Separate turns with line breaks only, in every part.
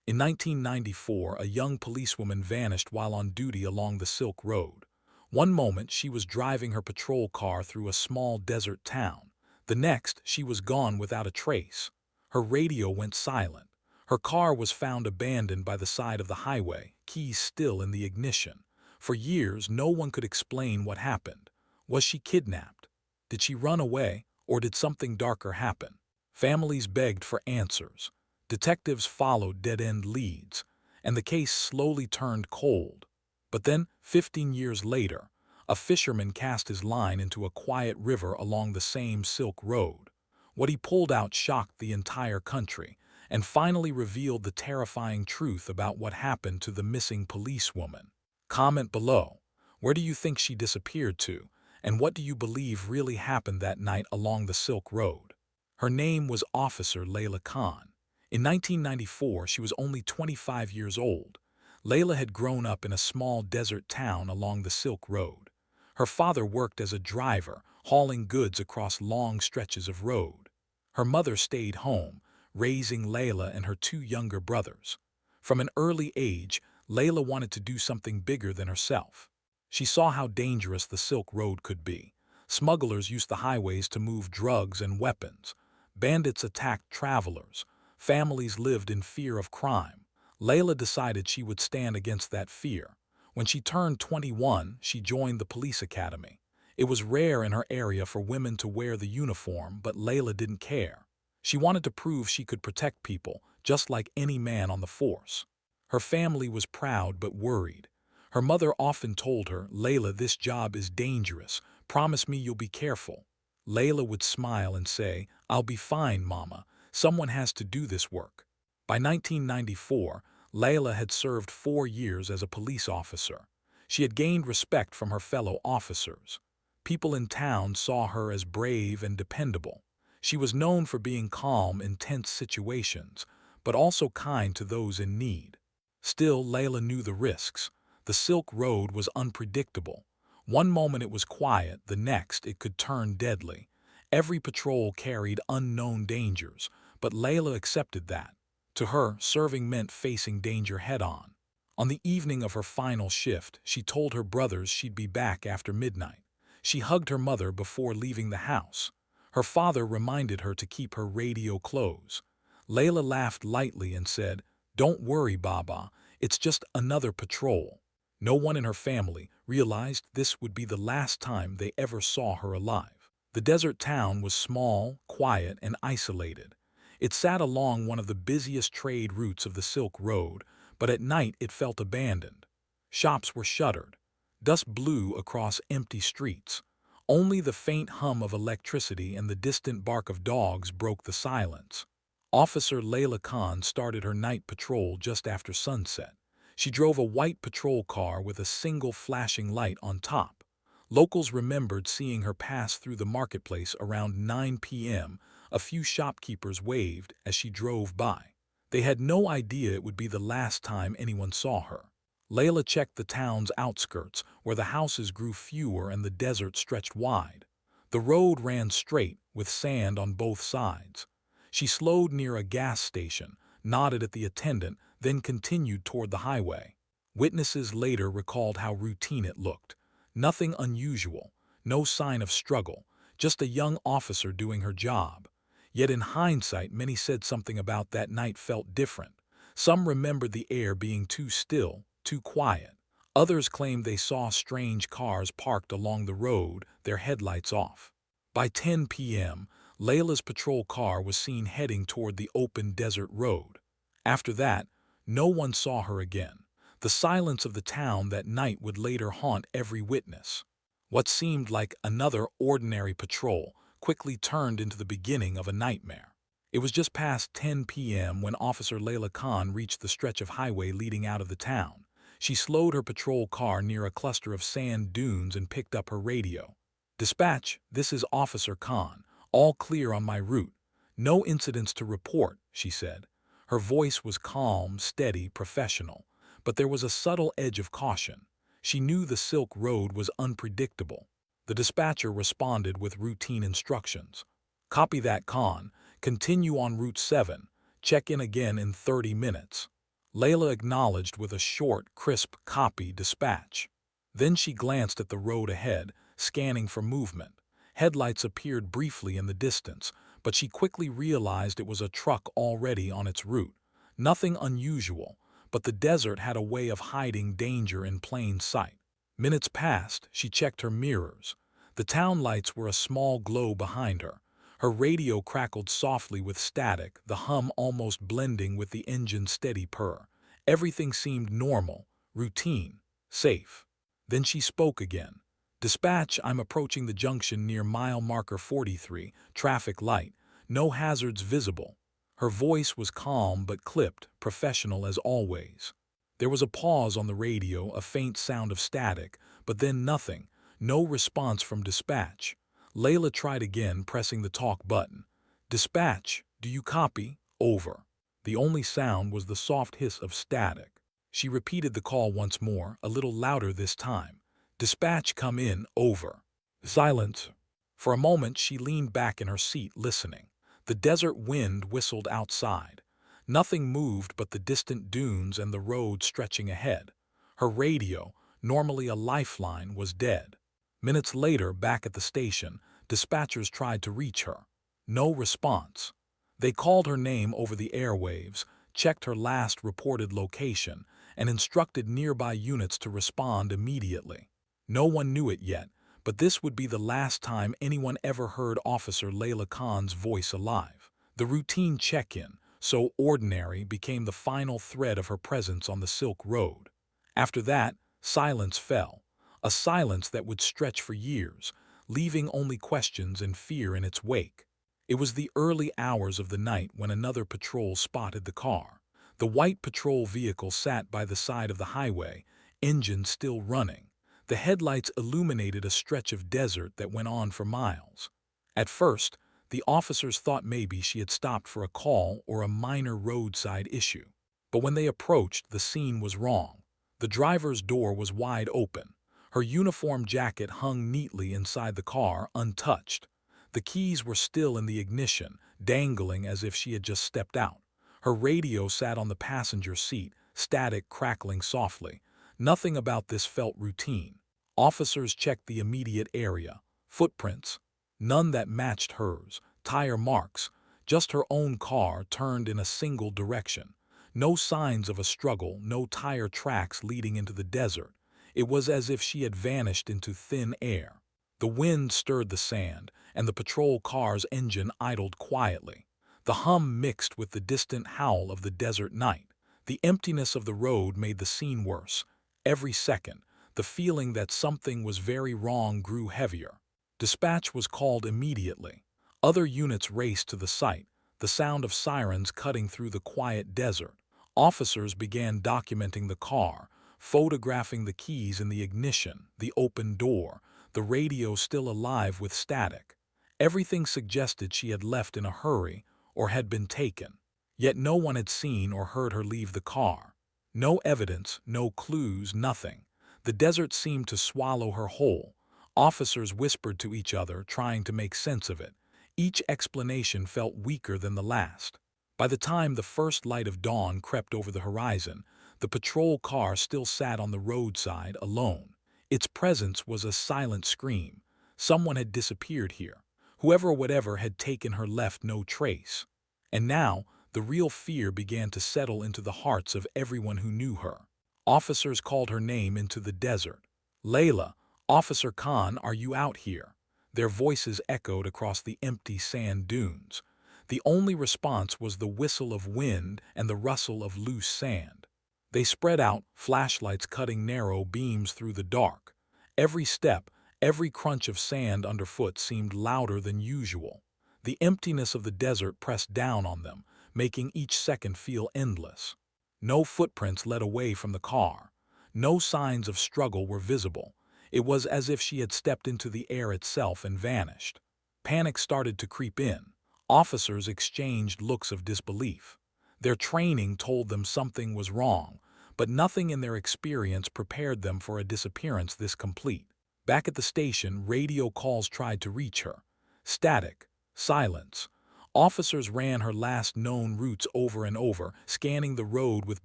In 1994, a young policewoman vanished while on duty along the Silk Road. One moment, she was driving her patrol car through a small desert town. The next, she was gone without a trace. Her radio went silent. Her car was found abandoned by the side of the highway, keys still in the ignition. For years, no one could explain what happened. Was she kidnapped? Did she run away, or did something darker happen? Families begged for answers. Detectives followed dead-end leads, and the case slowly turned cold. But then, 15 years later, a fisherman cast his line into a quiet river along the same Silk Road. What he pulled out shocked the entire country, and finally revealed the terrifying truth about what happened to the missing policewoman. Comment below. Where do you think she disappeared to, and what do you believe really happened that night along the Silk Road? Her name was Officer Leila Khan. In 1994, she was only 25 years old. Leila had grown up in a small desert town along the Silk Road. Her father worked as a driver, hauling goods across long stretches of road. Her mother stayed home, raising Leila and her two younger brothers. From an early age, Leila wanted to do something bigger than herself. She saw how dangerous the Silk Road could be. Smugglers used the highways to move drugs and weapons. Bandits attacked travelers. Families lived in fear of crime. Leila decided she would stand against that fear. When she turned 21, she joined the police academy. It was rare in her area for women to wear the uniform, but Leila didn't care. She wanted to prove she could protect people, just like any man on the force. Her family was proud but worried. Her mother often told her, "Leila, this job is dangerous. Promise me you'll be careful." Leila would smile and say, "I'll be fine, Mama. Someone has to do this work." By 1994, Leila had served 4 years as a police officer. She had gained respect from her fellow officers. People in town saw her as brave and dependable. She was known for being calm in tense situations, but also kind to those in need. Still, Leila knew the risks. The Silk Road was unpredictable. One moment it was quiet, the next it could turn deadly. Every patrol carried unknown dangers, but Leila accepted that. To her, serving meant facing danger head-on. On the evening of her final shift, she told her brothers she'd be back after midnight. She hugged her mother before leaving the house. Her father reminded her to keep her radio close. Leila laughed lightly and said, "Don't worry, Baba, it's just another patrol." No one in her family realized this would be the last time they ever saw her alive. The desert town was small, quiet, and isolated. It sat along one of the busiest trade routes of the Silk Road, but at night it felt abandoned. Shops were shuttered. Dust blew across empty streets. Only the faint hum of electricity and the distant bark of dogs broke the silence. Officer Leila Khan started her night patrol just after sunset. She drove a white patrol car with a single flashing light on top. Locals remembered seeing her pass through the marketplace around 9 p.m. A few shopkeepers waved as she drove by. They had no idea it would be the last time anyone saw her. Leila checked the town's outskirts, where the houses grew fewer and the desert stretched wide. The road ran straight, with sand on both sides. She slowed near a gas station, nodded at the attendant, then continued toward the highway. Witnesses later recalled how routine it looked. Nothing unusual, no sign of struggle, just a young officer doing her job. Yet in hindsight, many said something about that night felt different. Some remembered the air being too still, too quiet. Others claimed they saw strange cars parked along the road, their headlights off. By 10 p.m., Leila's patrol car was seen heading toward the open desert road. After that, no one saw her again. The silence of the town that night would later haunt every witness. What seemed like another ordinary patrol quickly turned into the beginning of a nightmare. It was just past 10 p.m. when Officer Leila Khan reached the stretch of highway leading out of the town. She slowed her patrol car near a cluster of sand dunes and picked up her radio. "Dispatch, this is Officer Khan. All clear on my route. No incidents to report," she said. Her voice was calm, steady, professional, but there was a subtle edge of caution. She knew the Silk Road was unpredictable. The dispatcher responded with routine instructions. "Copy that, Khan. Continue on Route 7. Check in again in 30 minutes." Leila acknowledged with a short, crisp copy dispatch. Then she glanced at the road ahead, scanning for movement. Headlights appeared briefly in the distance, but she quickly realized it was a truck already on its route. Nothing unusual, but the desert had a way of hiding danger in plain sight. Minutes passed, she checked her mirrors. The town lights were a small glow behind her. Her radio crackled softly with static, the hum almost blending with the engine's steady purr. Everything seemed normal, routine, safe. Then she spoke again. "Dispatch, I'm approaching the junction near mile marker 43, traffic light. No hazards visible." Her voice was calm but clipped, professional as always. There was a pause on the radio, a faint sound of static, but then nothing, no response from dispatch. Leila tried again, pressing the talk button. "Dispatch, do you copy? Over." The only sound was the soft hiss of static. She repeated the call once more, a little louder this time. "Dispatch, come in, over." Silence. For a moment she leaned back in her seat, listening. The desert wind whistled outside. Nothing moved but the distant dunes and the road stretching ahead. Her radio, normally a lifeline, was dead. Minutes later, back at the station, dispatchers tried to reach her. No response. They called her name over the airwaves, checked her last reported location, and instructed nearby units to respond immediately. No one knew it yet, but this would be the last time anyone ever heard Officer Leila Khan's voice alive. The routine check-in, so ordinary, became the final thread of her presence on the Silk Road. After that, silence fell, a silence that would stretch for years, leaving only questions and fear in its wake. It was the early hours of the night when another patrol spotted the car. The white patrol vehicle sat by the side of the highway, engine still running. The headlights illuminated a stretch of desert that went on for miles. At first, the officers thought maybe she had stopped for a call or a minor roadside issue. But when they approached, the scene was wrong. The driver's door was wide open. Her uniform jacket hung neatly inside the car, untouched. The keys were still in the ignition, dangling as if she had just stepped out. Her radio sat on the passenger seat, static crackling softly. Nothing about this felt routine. Officers checked the immediate area. Footprints. None that matched hers. Tire marks. Just her own car turned in a single direction. No signs of a struggle, no tire tracks leading into the desert. It was as if she had vanished into thin air. The wind stirred the sand, and the patrol car's engine idled quietly. The hum mixed with the distant howl of the desert night. The emptiness of the road made the scene worse. Every second, the feeling that something was very wrong grew heavier. Dispatch was called immediately. Other units raced to the site, the sound of sirens cutting through the quiet desert. Officers began documenting the car, photographing the keys in the ignition, the open door, the radio still alive with static. Everything suggested she had left in a hurry or had been taken. Yet no one had seen or heard her leave the car. No evidence, no clues, nothing. The desert seemed to swallow her whole. Officers whispered to each other, trying to make sense of it. Each explanation felt weaker than the last. By the time the first light of dawn crept over the horizon, the patrol car still sat on the roadside alone. Its presence was a silent scream. Someone had disappeared here. Whoever or whatever had taken her left no trace. And now, the real fear began to settle into the hearts of everyone who knew her. Officers called her name into the desert. "Leila, Officer Khan, are you out here?" Their voices echoed across the empty sand dunes. The only response was the whistle of wind and the rustle of loose sand. They spread out, flashlights cutting narrow beams through the dark. Every step, every crunch of sand underfoot seemed louder than usual. The emptiness of the desert pressed down on them, making each second feel endless. No footprints led away from the car. No signs of struggle were visible. It was as if she had stepped into the air itself and vanished. Panic started to creep in. Officers exchanged looks of disbelief. Their training told them something was wrong, but nothing in their experience prepared them for a disappearance this complete. Back at the station, radio calls tried to reach her. Static. Silence. Officers ran her last known routes over and over, scanning the road with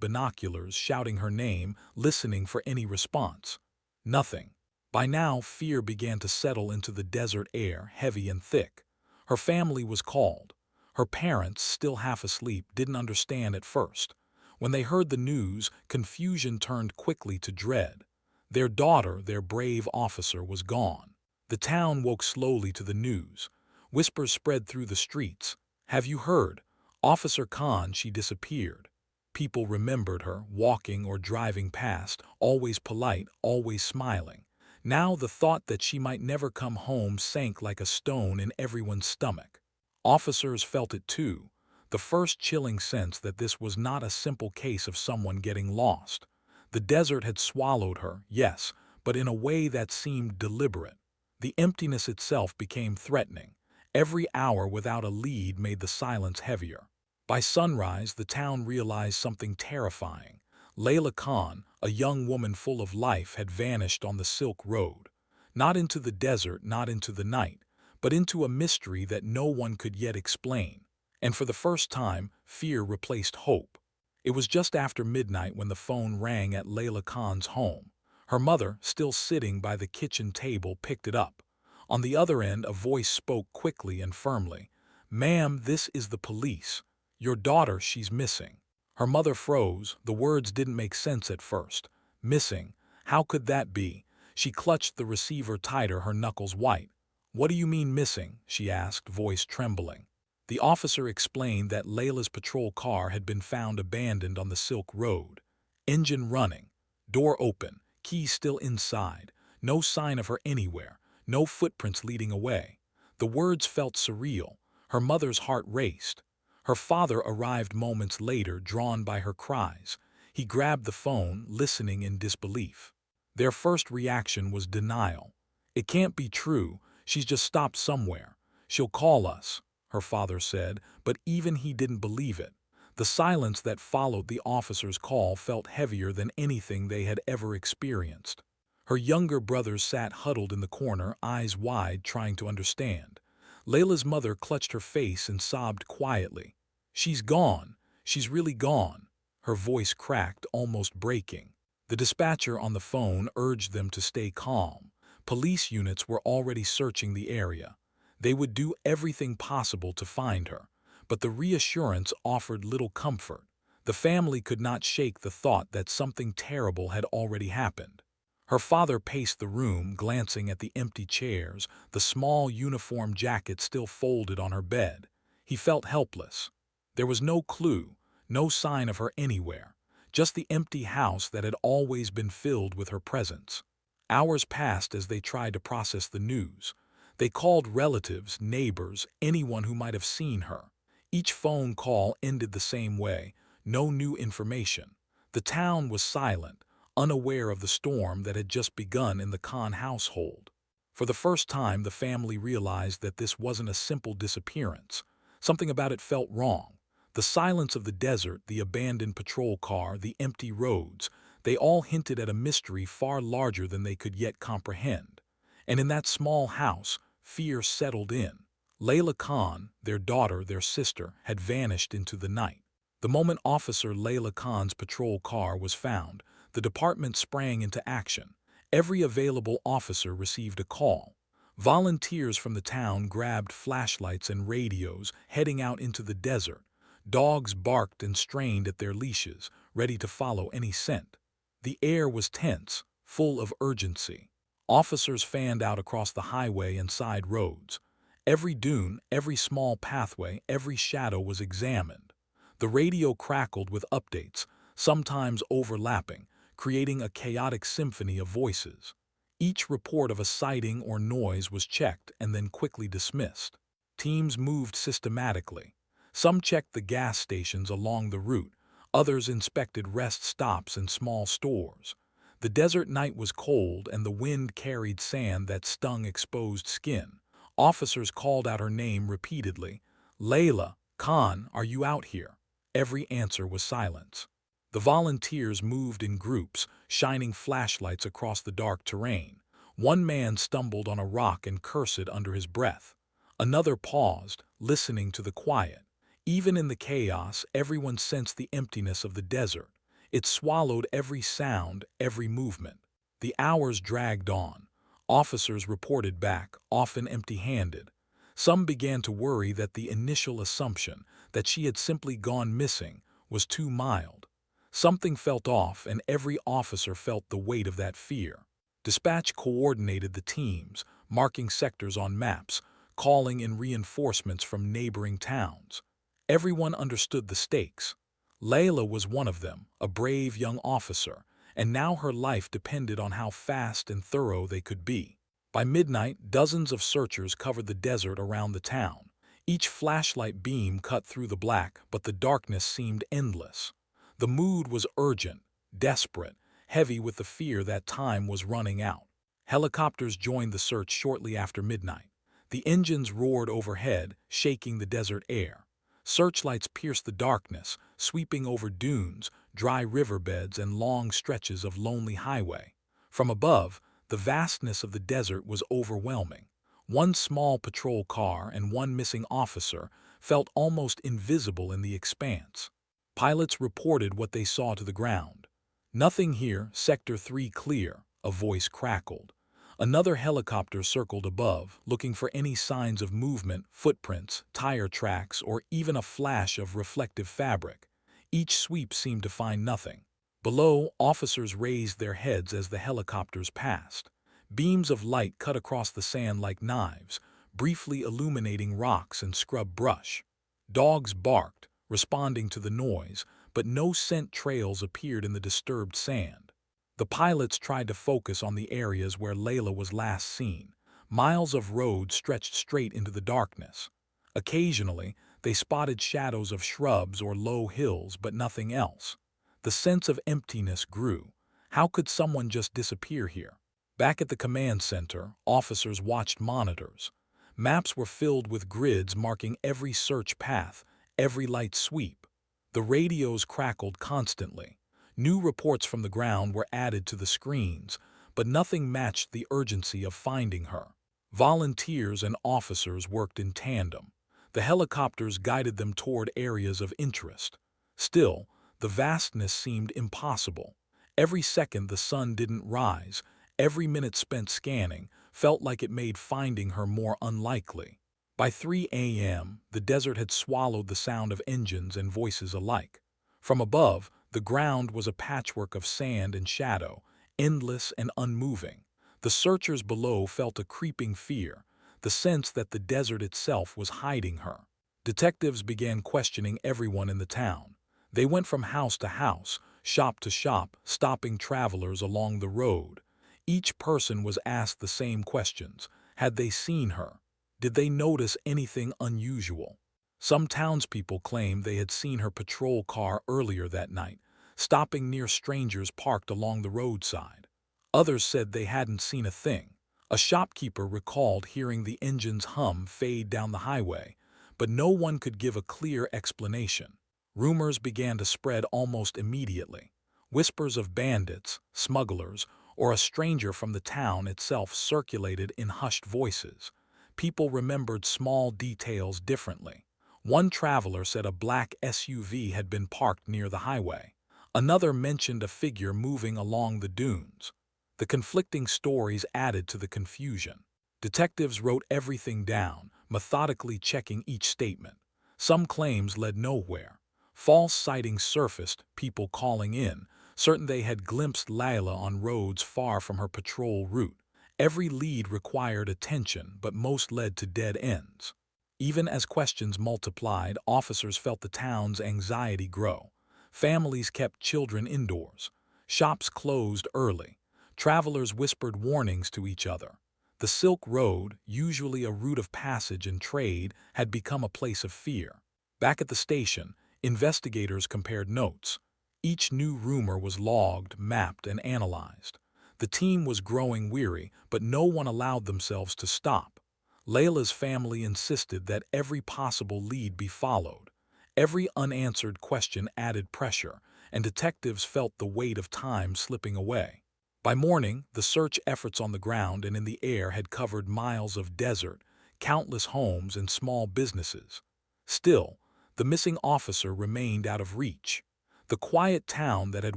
binoculars, shouting her name, listening for any response. Nothing. By now, fear began to settle into the desert air, heavy and thick. Her family was called. Her parents, still half asleep, didn't understand at first. When they heard the news, confusion turned quickly to dread. Their daughter, their brave officer, was gone. The town woke slowly to the news. Whispers spread through the streets. "Have you heard? Officer Khan, she disappeared." People remembered her, walking or driving past, always polite, always smiling. Now the thought that she might never come home sank like a stone in everyone's stomach. Officers felt it too, the first chilling sense that this was not a simple case of someone getting lost. The desert had swallowed her, yes, but in a way that seemed deliberate. The emptiness itself became threatening. Every hour without a lead made the silence heavier. By sunrise, the town realized something terrifying. Leila Khan, a young woman full of life, had vanished on the Silk Road. Not into the desert, not into the night, but into a mystery that no one could yet explain. And for the first time, fear replaced hope. It was just after midnight when the phone rang at Leila Khan's home. Her mother, still sitting by the kitchen table, picked it up. On the other end, a voice spoke quickly and firmly. "Ma'am, this is the police. Your daughter, she's missing." Her mother froze. The words didn't make sense at first. Missing? How could that be? She clutched the receiver tighter, her knuckles white. "What do you mean missing?" she asked, voice trembling. The officer explained that Leila's patrol car had been found abandoned on the Silk Road. Engine running, door open, keys still inside, no sign of her anywhere. No footprints leading away. The words felt surreal. Her mother's heart raced. Her father arrived moments later, drawn by her cries. He grabbed the phone, listening in disbelief. Their first reaction was denial. "It can't be true. She's just stopped somewhere. She'll call us," her father said, but even he didn't believe it. The silence that followed the officer's call felt heavier than anything they had ever experienced. Her younger brothers sat huddled in the corner, eyes wide, trying to understand. Leila's mother clutched her face and sobbed quietly. "She's gone. She's really gone." Her voice cracked, almost breaking. The dispatcher on the phone urged them to stay calm. Police units were already searching the area. They would do everything possible to find her. But the reassurance offered little comfort. The family could not shake the thought that something terrible had already happened. Her father paced the room, glancing at the empty chairs, the small uniform jacket still folded on her bed. He felt helpless. There was no clue, no sign of her anywhere, just the empty house that had always been filled with her presence. Hours passed as they tried to process the news. They called relatives, neighbors, anyone who might have seen her. Each phone call ended the same way, no new information. The town was silent, unaware of the storm that had just begun in the Khan household. For the first time, the family realized that this wasn't a simple disappearance. Something about it felt wrong. The silence of the desert, the abandoned patrol car, the empty roads, they all hinted at a mystery far larger than they could yet comprehend. And in that small house, fear settled in. Leila Khan, their daughter, their sister, had vanished into the night. The moment Officer Leila Khan's patrol car was found, the department sprang into action. Every available officer received a call. Volunteers from the town grabbed flashlights and radios, heading out into the desert. Dogs barked and strained at their leashes, ready to follow any scent. The air was tense, full of urgency. Officers fanned out across the highway and side roads. Every dune, every small pathway, every shadow was examined. The radio crackled with updates, sometimes overlapping, creating a chaotic symphony of voices. Each report of a sighting or noise was checked and then quickly dismissed. Teams moved systematically. Some checked the gas stations along the route, others inspected rest stops and small stores. The desert night was cold and the wind carried sand that stung exposed skin. Officers called out her name repeatedly. "Leila, Khan, are you out here?" Every answer was silence. The volunteers moved in groups, shining flashlights across the dark terrain. One man stumbled on a rock and cursed under his breath. Another paused, listening to the quiet. Even in the chaos, everyone sensed the emptiness of the desert. It swallowed every sound, every movement. The hours dragged on. Officers reported back, often empty-handed. Some began to worry that the initial assumption, that she had simply gone missing, was too mild. Something felt off, and every officer felt the weight of that fear. Dispatch coordinated the teams, marking sectors on maps, calling in reinforcements from neighboring towns. Everyone understood the stakes. Leila was one of them, a brave young officer, and now her life depended on how fast and thorough they could be. By midnight, dozens of searchers covered the desert around the town. Each flashlight beam cut through the black, but the darkness seemed endless. The mood was urgent, desperate, heavy with the fear that time was running out. Helicopters joined the search shortly after midnight. The engines roared overhead, shaking the desert air. Searchlights pierced the darkness, sweeping over dunes, dry riverbeds, and long stretches of lonely highway. From above, the vastness of the desert was overwhelming. One small patrol car and one missing officer felt almost invisible in the expanse. Pilots reported what they saw to the ground. "Nothing here, Sector 3 clear," a voice crackled. Another helicopter circled above, looking for any signs of movement, footprints, tire tracks, or even a flash of reflective fabric. Each sweep seemed to find nothing. Below, officers raised their heads as the helicopters passed. Beams of light cut across the sand like knives, briefly illuminating rocks and scrub brush. Dogs barked, responding to the noise, but no scent trails appeared in the disturbed sand. The pilots tried to focus on the areas where Leila was last seen. Miles of road stretched straight into the darkness. Occasionally, they spotted shadows of shrubs or low hills, but nothing else. The sense of emptiness grew. How could someone just disappear here? Back at the command center, officers watched monitors. Maps were filled with grids marking every search path, every light sweep. The radios crackled constantly. New reports from the ground were added to the screens, but nothing matched the urgency of finding her. Volunteers and officers worked in tandem. The helicopters guided them toward areas of interest. Still, the vastness seemed impossible. Every second the sun didn't rise, every minute spent scanning, felt like it made finding her more unlikely. By 3 a.m., the desert had swallowed the sound of engines and voices alike. From above, the ground was a patchwork of sand and shadow, endless and unmoving. The searchers below felt a creeping fear, the sense that the desert itself was hiding her. Detectives began questioning everyone in the town. They went from house to house, shop to shop, stopping travelers along the road. Each person was asked the same questions. Had they seen her? Did they notice anything unusual? Some townspeople claimed they had seen her patrol car earlier that night, stopping near strangers parked along the roadside. Others said they hadn't seen a thing. A shopkeeper recalled hearing the engine's hum fade down the highway, but no one could give a clear explanation. Rumors began to spread almost immediately. Whispers of bandits, smugglers, or a stranger from the town itself circulated in hushed voices. People remembered small details differently. One traveler said a black SUV had been parked near the highway. Another mentioned a figure moving along the dunes. The conflicting stories added to the confusion. Detectives wrote everything down, methodically checking each statement. Some claims led nowhere. False sightings surfaced, people calling in, certain they had glimpsed Leila on roads far from her patrol route. Every lead required attention, but most led to dead ends. Even as questions multiplied, officers felt the town's anxiety grow. Families kept children indoors. Shops closed early. Travelers whispered warnings to each other. The Silk Road, usually a route of passage and trade, had become a place of fear. Back at the station, investigators compared notes. Each new rumor was logged, mapped, and analyzed. The team was growing weary, but no one allowed themselves to stop. Leila's family insisted that every possible lead be followed. Every unanswered question added pressure, and detectives felt the weight of time slipping away. By morning, the search efforts on the ground and in the air had covered miles of desert, countless homes and small businesses. Still, the missing officer remained out of reach. The quiet town that had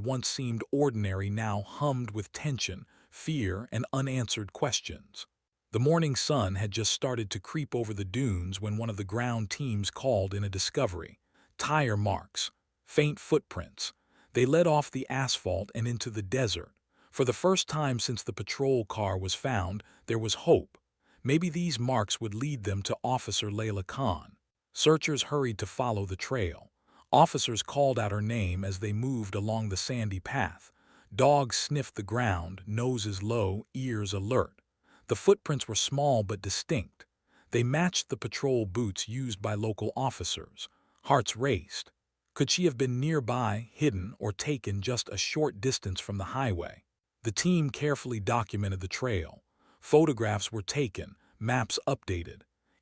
once seemed ordinary now hummed with tension, fear, and unanswered questions. The morning sun had just started to creep over the dunes when one of the ground teams called in a discovery. Tire marks, faint footprints. They led off the asphalt and into the desert. For the first time since the patrol car was found, there was hope. Maybe these marks would lead them to Officer Leila Khan. Searchers hurried to follow the trail. Officers called out her name as they moved along the sandy path. Dogs sniffed the ground, noses low, ears alert. The footprints were small but distinct. They matched the patrol boots used by local officers. Hearts raced. Could she have been nearby, hidden, or taken just a short distance from the highway? The team carefully documented the trail. Photographs were taken, maps updated.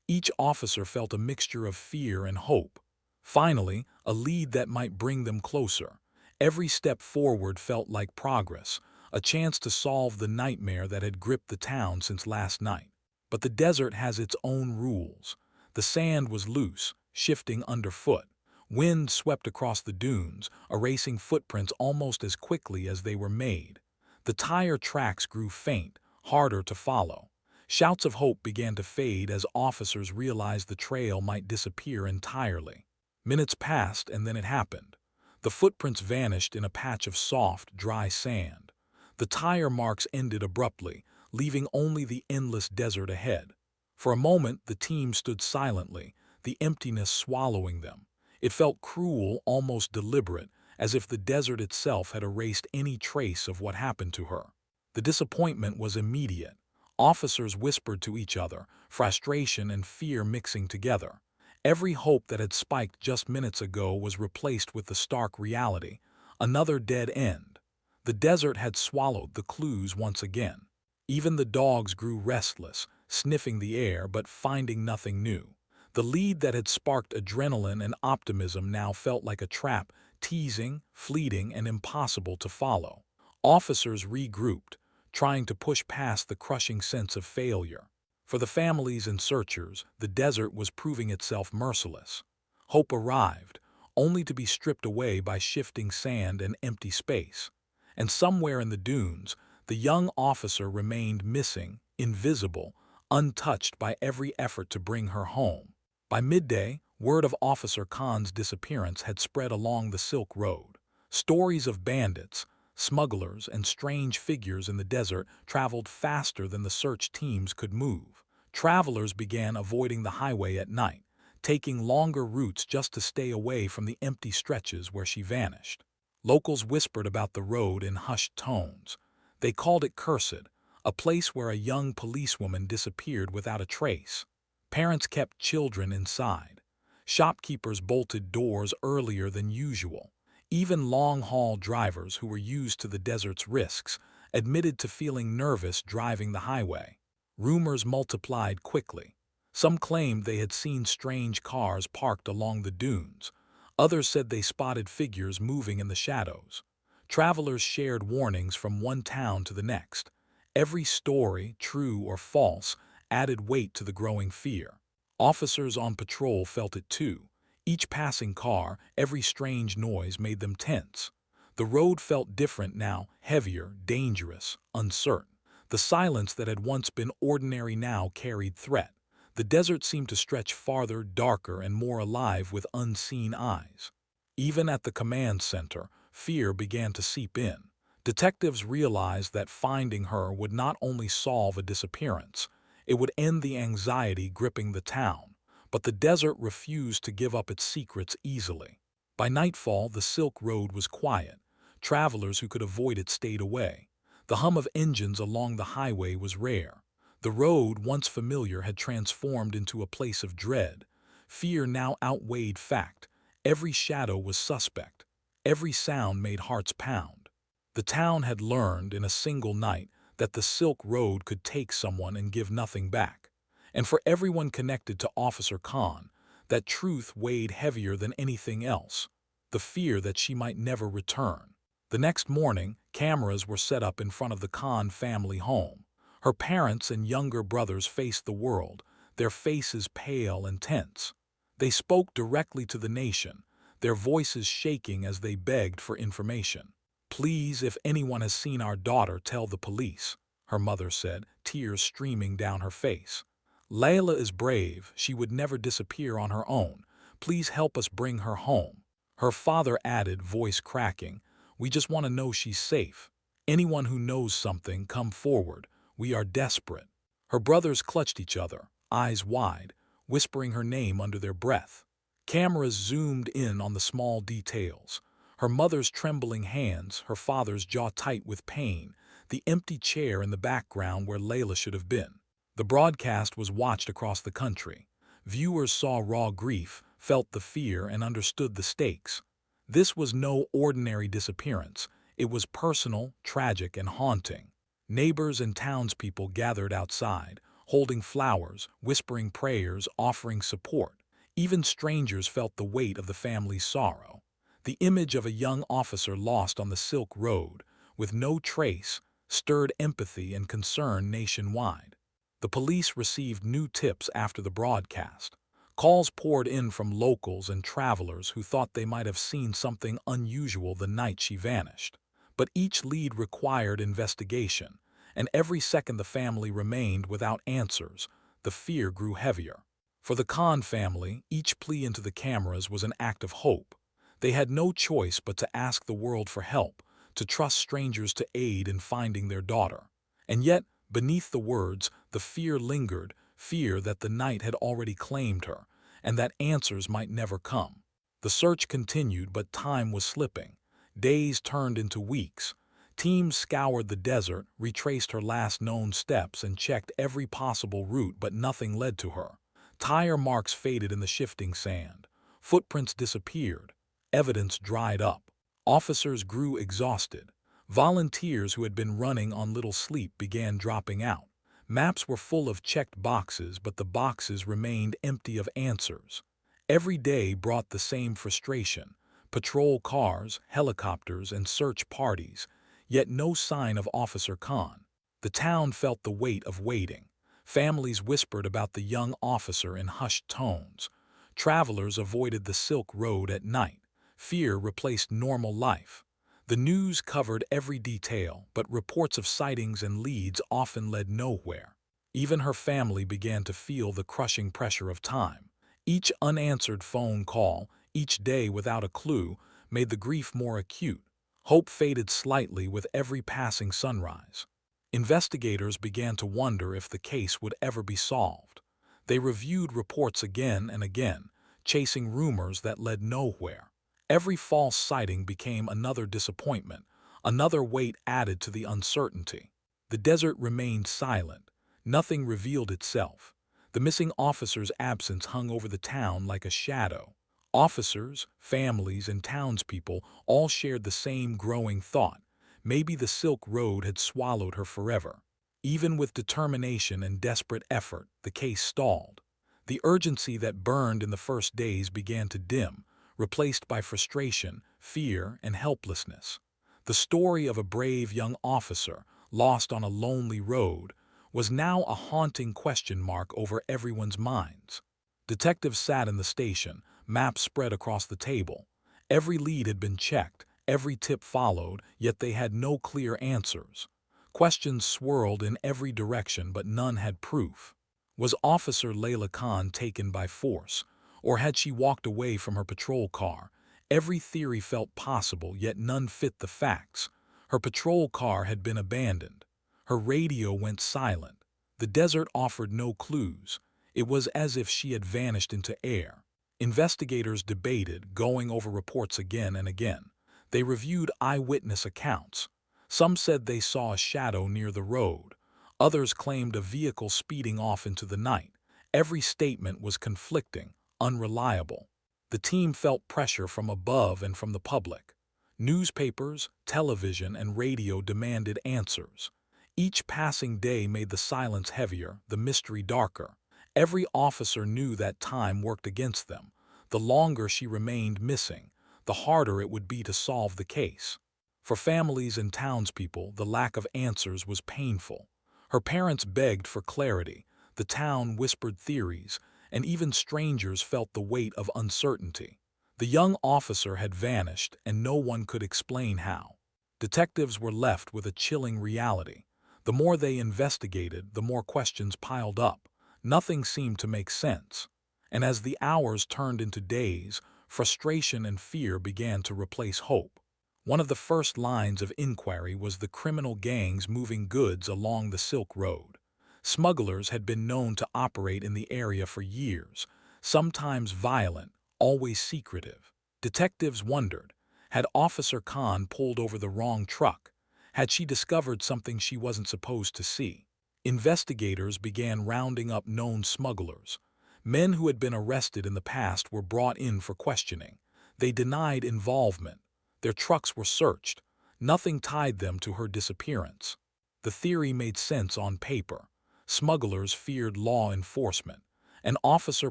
Each officer felt a mixture of fear and hope. Finally, a lead that might bring them closer. Every step forward felt like progress, a chance to solve the nightmare that had gripped the town since last night. But the desert has its own rules. The sand was loose, shifting underfoot. Wind swept across the dunes, erasing footprints almost as quickly as they were made. The tire tracks grew faint, harder to follow. Shouts of hope began to fade as officers realized the trail might disappear entirely. Minutes passed and then it happened. The footprints vanished in a patch of soft, dry sand. The tire marks ended abruptly, leaving only the endless desert ahead. For a moment, the team stood silently, the emptiness swallowing them. It felt cruel, almost deliberate, as if the desert itself had erased any trace of what happened to her. The disappointment was immediate. Officers whispered to each other, frustration and fear mixing together. Every hope that had spiked just minutes ago was replaced with the stark reality: another dead end. The desert had swallowed the clues once again. Even the dogs grew restless, sniffing the air but finding nothing new. The lead that had sparked adrenaline and optimism now felt like a trap, teasing, fleeting, and impossible to follow. Officers regrouped, trying to push past the crushing sense of failure. For the families and searchers, the desert was proving itself merciless. Hope arrived, only to be stripped away by shifting sand and empty space. And somewhere in the dunes, the young officer remained missing, invisible, untouched by every effort to bring her home. By midday, word of Officer Khan's disappearance had spread along the Silk Road. Stories of bandits, smugglers, and strange figures in the desert traveled faster than the search teams could move. Travelers began avoiding the highway at night, taking longer routes just to stay away from the empty stretches where she vanished. Locals whispered about the road in hushed tones. They called it cursed, a place where a young policewoman disappeared without a trace. Parents kept children inside. Shopkeepers bolted doors earlier than usual. Even long-haul drivers who were used to the desert's risks admitted to feeling nervous driving the highway. Rumors multiplied quickly. Some claimed they had seen strange cars parked along the dunes. Others said they spotted figures moving in the shadows. Travelers shared warnings from one town to the next. Every story, true or false, added weight to the growing fear. Officers on patrol felt it too. Each passing car, every strange noise made them tense. The road felt different now, heavier, dangerous, uncertain. The silence that had once been ordinary now carried threat. The desert seemed to stretch farther, darker, and more alive with unseen eyes. Even at the command center, fear began to seep in. Detectives realized that finding her would not only solve a disappearance, it would end the anxiety gripping the town. But the desert refused to give up its secrets easily. By nightfall, the Silk Road was quiet. Travelers who could avoid it stayed away. The hum of engines along the highway was rare. The road, once familiar, had transformed into a place of dread. Fear now outweighed fact. Every shadow was suspect. Every sound made hearts pound. The town had learned in a single night that the Silk Road could take someone and give nothing back. And for everyone connected to Officer Khan, that truth weighed heavier than anything else. The fear that she might never return. The next morning, cameras were set up in front of the Khan family home. Her parents and younger brothers faced the world, their faces pale and tense. They spoke directly to the nation, their voices shaking as they begged for information. "Please, if anyone has seen our daughter, tell the police," her mother said, tears streaming down her face. "Leila is brave, she would never disappear on her own. Please help us bring her home." Her father added, voice cracking, "We just want to know she's safe. Anyone who knows something, come forward. We are desperate." Her brothers clutched each other, eyes wide, whispering her name under their breath. Cameras zoomed in on the small details. Her mother's trembling hands, her father's jaw tight with pain, the empty chair in the background where Leila should have been. The broadcast was watched across the country. Viewers saw raw grief, felt the fear, and understood the stakes. This was no ordinary disappearance. It was personal, tragic, and haunting. Neighbors and townspeople gathered outside, holding flowers, whispering prayers, offering support. Even strangers felt the weight of the family's sorrow. The image of a young officer lost on the Silk Road, with no trace, stirred empathy and concern nationwide. The police received new tips after the broadcast. Calls poured in from locals and travelers who thought they might have seen something unusual the night she vanished. But each lead required investigation, and every second the family remained without answers, the fear grew heavier. For the Khan family, each plea into the cameras was an act of hope. They had no choice but to ask the world for help, to trust strangers to aid in finding their daughter. And yet, beneath the words, the fear lingered, fear that the night had already claimed her, and that answers might never come. The search continued, but time was slipping. Days turned into weeks. Teams scoured the desert, retraced her last known steps, and checked every possible route, but nothing led to her. Tire marks faded in the shifting sand. Footprints disappeared. Evidence dried up. Officers grew exhausted. Volunteers who had been running on little sleep began dropping out. Maps were full of checked boxes, but the boxes remained empty of answers. Every day brought the same frustration: patrol cars, helicopters, and search parties, yet no sign of Officer Khan. The town felt the weight of waiting. Families whispered about the young officer in hushed tones. Travelers avoided the Silk Road at night. Fear replaced normal life. The news covered every detail, but reports of sightings and leads often led nowhere. Even her family began to feel the crushing pressure of time. Each unanswered phone call, each day without a clue, made the grief more acute. Hope faded slightly with every passing sunrise. Investigators began to wonder if the case would ever be solved. They reviewed reports again and again, chasing rumors that led nowhere. Every false sighting became another disappointment, another weight added to the uncertainty. The desert remained silent. Nothing revealed itself. The missing officer's absence hung over the town like a shadow. Officers, families, and townspeople all shared the same growing thought: maybe the Silk Road had swallowed her forever. Even with determination and desperate effort, the case stalled. The urgency that burned in the first days began to dim, replaced by frustration, fear, and helplessness. The story of a brave young officer, lost on a lonely road, was now a haunting question mark over everyone's minds. Detectives sat in the station, maps spread across the table. Every lead had been checked, every tip followed, yet they had no clear answers. Questions swirled in every direction, but none had proof. Was Officer Leila Khan taken by force, or had she walked away from her patrol car? Every theory felt possible, yet none fit the facts. Her patrol car had been abandoned. Her radio went silent. The desert offered no clues. It was as if she had vanished into air. Investigators debated, going over reports again and again. They reviewed eyewitness accounts. Some said they saw a shadow near the road. Others claimed a vehicle speeding off into the night. Every statement was conflicting, unreliable. The team felt pressure from above and from the public. Newspapers, television, and radio demanded answers. Each passing day made the silence heavier, the mystery darker. Every officer knew that time worked against them. The longer she remained missing, the harder it would be to solve the case. For families and townspeople, the lack of answers was painful. Her parents begged for clarity. The town whispered theories, and even strangers felt the weight of uncertainty. The young officer had vanished, and no one could explain how. Detectives were left with a chilling reality. The more they investigated, the more questions piled up. Nothing seemed to make sense. And as the hours turned into days, frustration and fear began to replace hope. One of the first lines of inquiry was the criminal gangs moving goods along the Silk Road. Smugglers had been known to operate in the area for years, sometimes violent, always secretive. Detectives wondered, had Officer Khan pulled over the wrong truck? Had she discovered something she wasn't supposed to see? Investigators began rounding up known smugglers. Men who had been arrested in the past were brought in for questioning. They denied involvement. Their trucks were searched. Nothing tied them to her disappearance. The theory made sense on paper. Smugglers feared law enforcement. An officer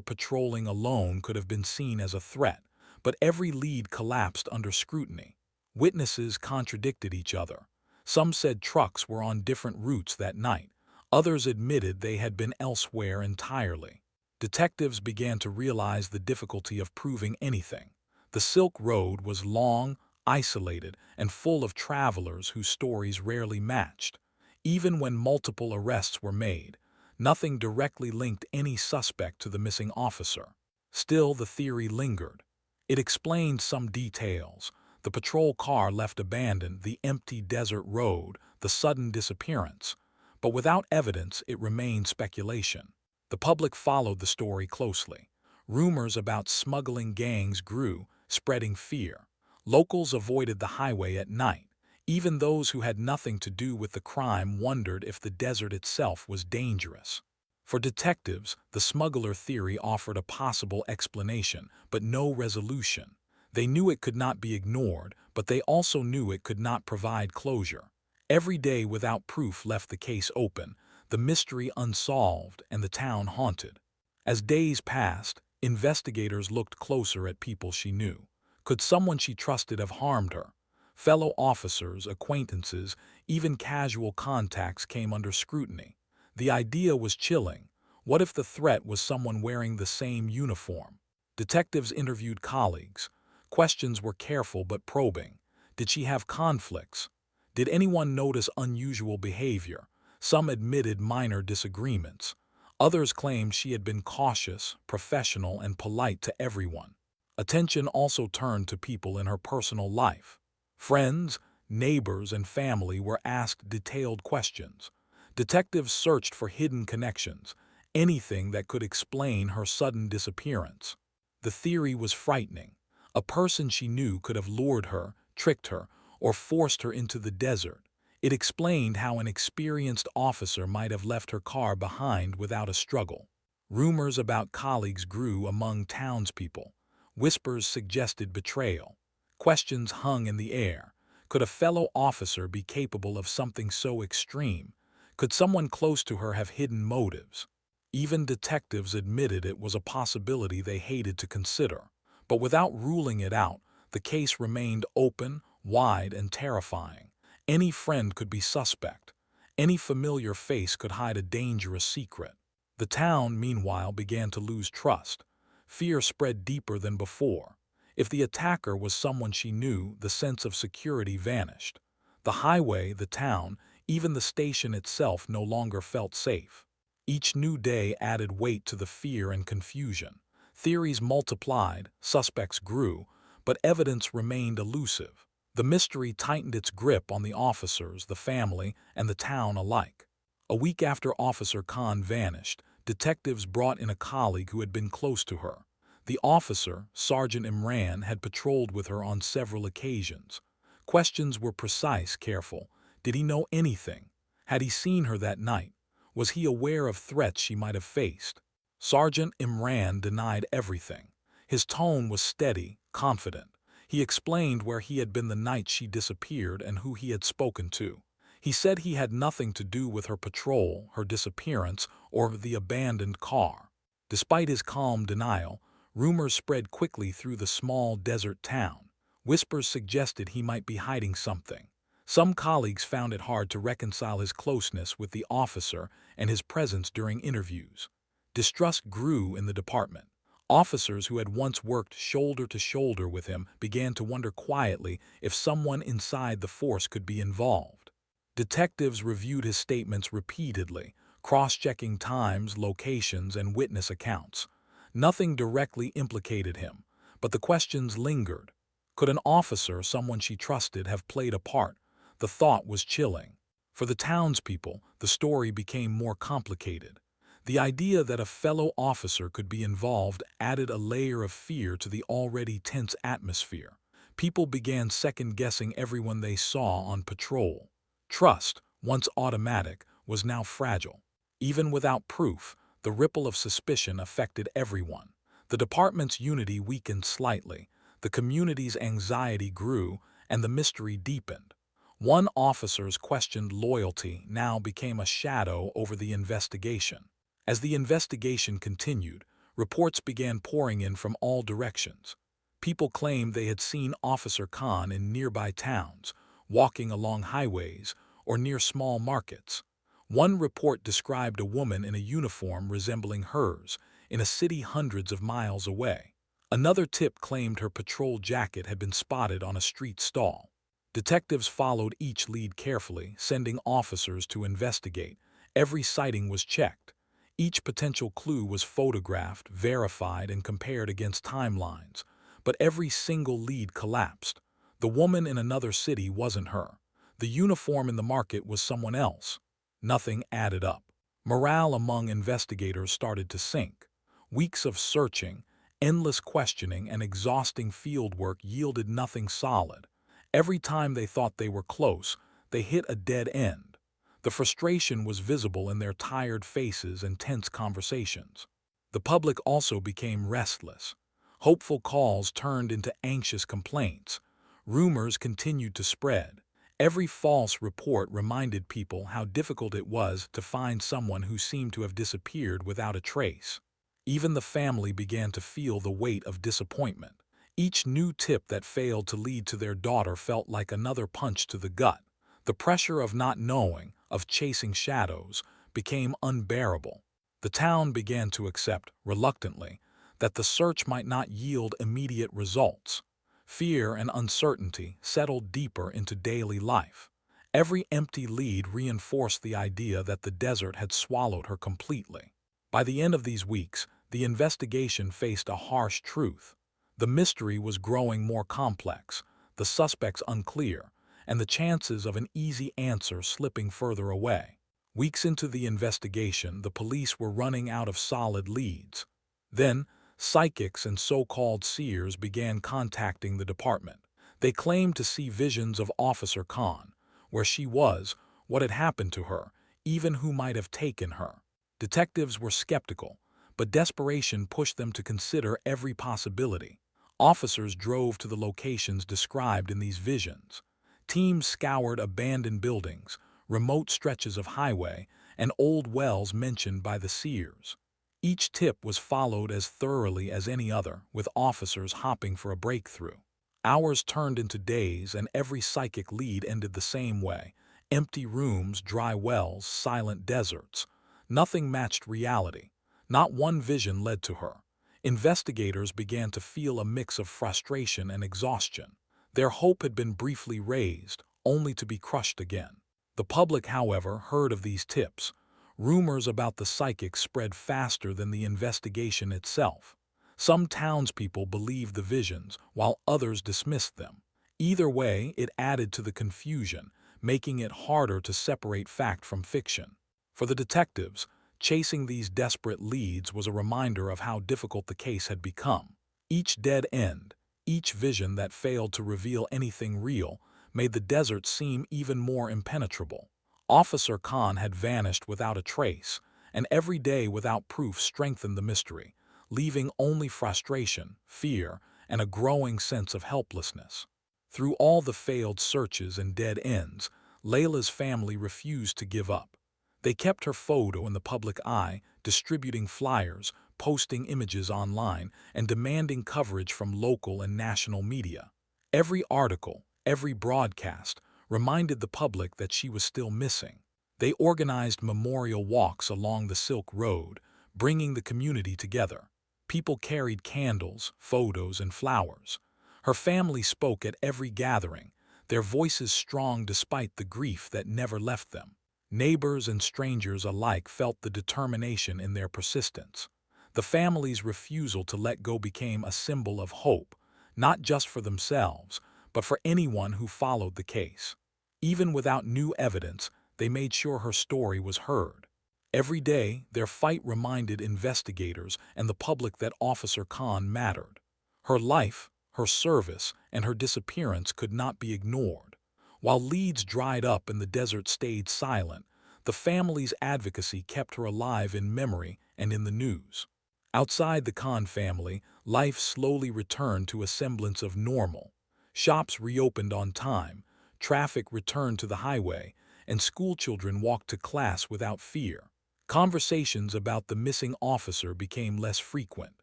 patrolling alone could have been seen as a threat, but every lead collapsed under scrutiny. Witnesses contradicted each other. Some said trucks were on different routes that night. Others admitted they had been elsewhere entirely. Detectives began to realize the difficulty of proving anything. The Silk Road was long, isolated, and full of travelers whose stories rarely matched. Even when multiple arrests were made, nothing directly linked any suspect to the missing officer. Still, the theory lingered. It explained some details: the patrol car left abandoned, the empty desert road, the sudden disappearance. But without evidence, it remained speculation. The public followed the story closely. Rumors about smuggling gangs grew, spreading fear. Locals avoided the highway at night. Even those who had nothing to do with the crime wondered if the desert itself was dangerous. For detectives, the smuggler theory offered a possible explanation, but no resolution. They knew it could not be ignored, but they also knew it could not provide closure. Every day without proof left the case open, the mystery unsolved, and the town haunted. As days passed, investigators looked closer at people she knew. Could someone she trusted have harmed her? Fellow officers, acquaintances, even casual contacts came under scrutiny. The idea was chilling. What if the threat was someone wearing the same uniform? Detectives interviewed colleagues. Questions were careful but probing. Did she have conflicts? Did anyone notice unusual behavior? Some admitted minor disagreements. Others claimed she had been cautious, professional, and polite to everyone. Attention also turned to people in her personal life. Friends, neighbors, and family were asked detailed questions. Detectives searched for hidden connections, anything that could explain her sudden disappearance. The theory was frightening. A person she knew could have lured her, tricked her, or forced her into the desert. It explained how an experienced officer might have left her car behind without a struggle. Rumors about colleagues grew among townspeople. Whispers suggested betrayal. Questions hung in the air. Could a fellow officer be capable of something so extreme? Could someone close to her have hidden motives? Even detectives admitted it was a possibility they hated to consider. But without ruling it out, the case remained open, wide, and terrifying. Any friend could be suspect. Any familiar face could hide a dangerous secret. The town, meanwhile, began to lose trust. Fear spread deeper than before. If the attacker was someone she knew, the sense of security vanished. The highway, the town, even the station itself no longer felt safe. Each new day added weight to the fear and confusion. Theories multiplied, suspects grew, but evidence remained elusive. The mystery tightened its grip on the officers, the family, and the town alike. A week after Officer Khan vanished, detectives brought in a colleague who had been close to her. The officer, Sergeant Imran, had patrolled with her on several occasions. Questions were precise, careful. Did he know anything? Had he seen her that night? Was he aware of threats she might have faced? Sergeant Imran denied everything. His tone was steady, confident. He explained where he had been the night she disappeared and who he had spoken to. He said he had nothing to do with her patrol, her disappearance, or the abandoned car. Despite his calm denial, rumors spread quickly through the small desert town. Whispers suggested he might be hiding something. Some colleagues found it hard to reconcile his closeness with the officer and his presence during interviews. Distrust grew in the department. Officers who had once worked shoulder to shoulder with him began to wonder quietly if someone inside the force could be involved. Detectives reviewed his statements repeatedly, cross-checking times, locations, and witness accounts. Nothing directly implicated him, but the questions lingered. Could an officer, someone she trusted, have played a part? The thought was chilling. For the townspeople, the story became more complicated. The idea that a fellow officer could be involved added a layer of fear to the already tense atmosphere. People began second-guessing everyone they saw on patrol. Trust, once automatic, was now fragile. Even without proof, the ripple of suspicion affected everyone. The department's unity weakened slightly, the community's anxiety grew, and the mystery deepened. One officer's questioned loyalty now became a shadow over the investigation. As the investigation continued, reports began pouring in from all directions. People claimed they had seen Officer Khan in nearby towns, walking along highways, or near small markets. One report described a woman in a uniform resembling hers, in a city hundreds of miles away. Another tip claimed her patrol jacket had been spotted on a street stall. Detectives followed each lead carefully, sending officers to investigate. Every sighting was checked. Each potential clue was photographed, verified, and compared against timelines. But every single lead collapsed. The woman in another city wasn't her. The uniform in the market was someone else. Nothing added up. Morale among investigators started to sink. Weeks of searching, endless questioning, and exhausting fieldwork yielded nothing solid. Every time they thought they were close, they hit a dead end. The frustration was visible in their tired faces and tense conversations. The public also became restless. Hopeful calls turned into anxious complaints. Rumors continued to spread. Every false report reminded people how difficult it was to find someone who seemed to have disappeared without a trace. Even the family began to feel the weight of disappointment. Each new tip that failed to lead to their daughter felt like another punch to the gut. The pressure of not knowing, of chasing shadows, became unbearable. The town began to accept, reluctantly, that the search might not yield immediate results. Fear and uncertainty settled deeper into daily life. Every empty lead reinforced the idea that the desert had swallowed her completely. By the end of these weeks, the investigation faced a harsh truth. The mystery was growing more complex, the suspects unclear, and the chances of an easy answer slipping further away. Weeks into the investigation, the police were running out of solid leads. Then, psychics and so-called seers began contacting the department. They claimed to see visions of Officer Khan, where she was, what had happened to her, even who might have taken her. Detectives were skeptical, but desperation pushed them to consider every possibility. Officers drove to the locations described in these visions. Teams scoured abandoned buildings, remote stretches of highway, and old wells mentioned by the seers. Each tip was followed as thoroughly as any other, with officers hopping for a breakthrough. Hours turned into days, and every psychic lead ended the same way: empty rooms, dry wells, silent deserts. Nothing matched reality. Not one vision led to her. Investigators began to feel a mix of frustration and exhaustion. Their hope had been briefly raised, only to be crushed again. The public, however, heard of these tips. Rumors about the psychics spread faster than the investigation itself. Some townspeople believed the visions, while others dismissed them. Either way, it added to the confusion, making it harder to separate fact from fiction. For the detectives, chasing these desperate leads was a reminder of how difficult the case had become. Each dead end, each vision that failed to reveal anything real, made the desert seem even more impenetrable. Officer Khan had vanished without a trace, and every day without proof strengthened the mystery, leaving only frustration, fear, and a growing sense of helplessness. Through all the failed searches and dead ends, Leila's family refused to give up. They kept her photo in the public eye, distributing flyers, posting images online, and demanding coverage from local and national media. Every article, every broadcast, reminded the public that she was still missing. They organized memorial walks along the Silk Road, bringing the community together. People carried candles, photos, and flowers. Her family spoke at every gathering, their voices strong despite the grief that never left them. Neighbors and strangers alike felt the determination in their persistence. The family's refusal to let go became a symbol of hope, not just for themselves, but for anyone who followed the case. Even without new evidence, they made sure her story was heard. Every day, their fight reminded investigators and the public that Officer Khan mattered. Her life, her service, and her disappearance could not be ignored. While leads dried up and the desert stayed silent, the family's advocacy kept her alive in memory and in the news. Outside the Khan family, life slowly returned to a semblance of normal. Shops reopened on time, traffic returned to the highway, and schoolchildren walked to class without fear. Conversations about the missing officer became less frequent.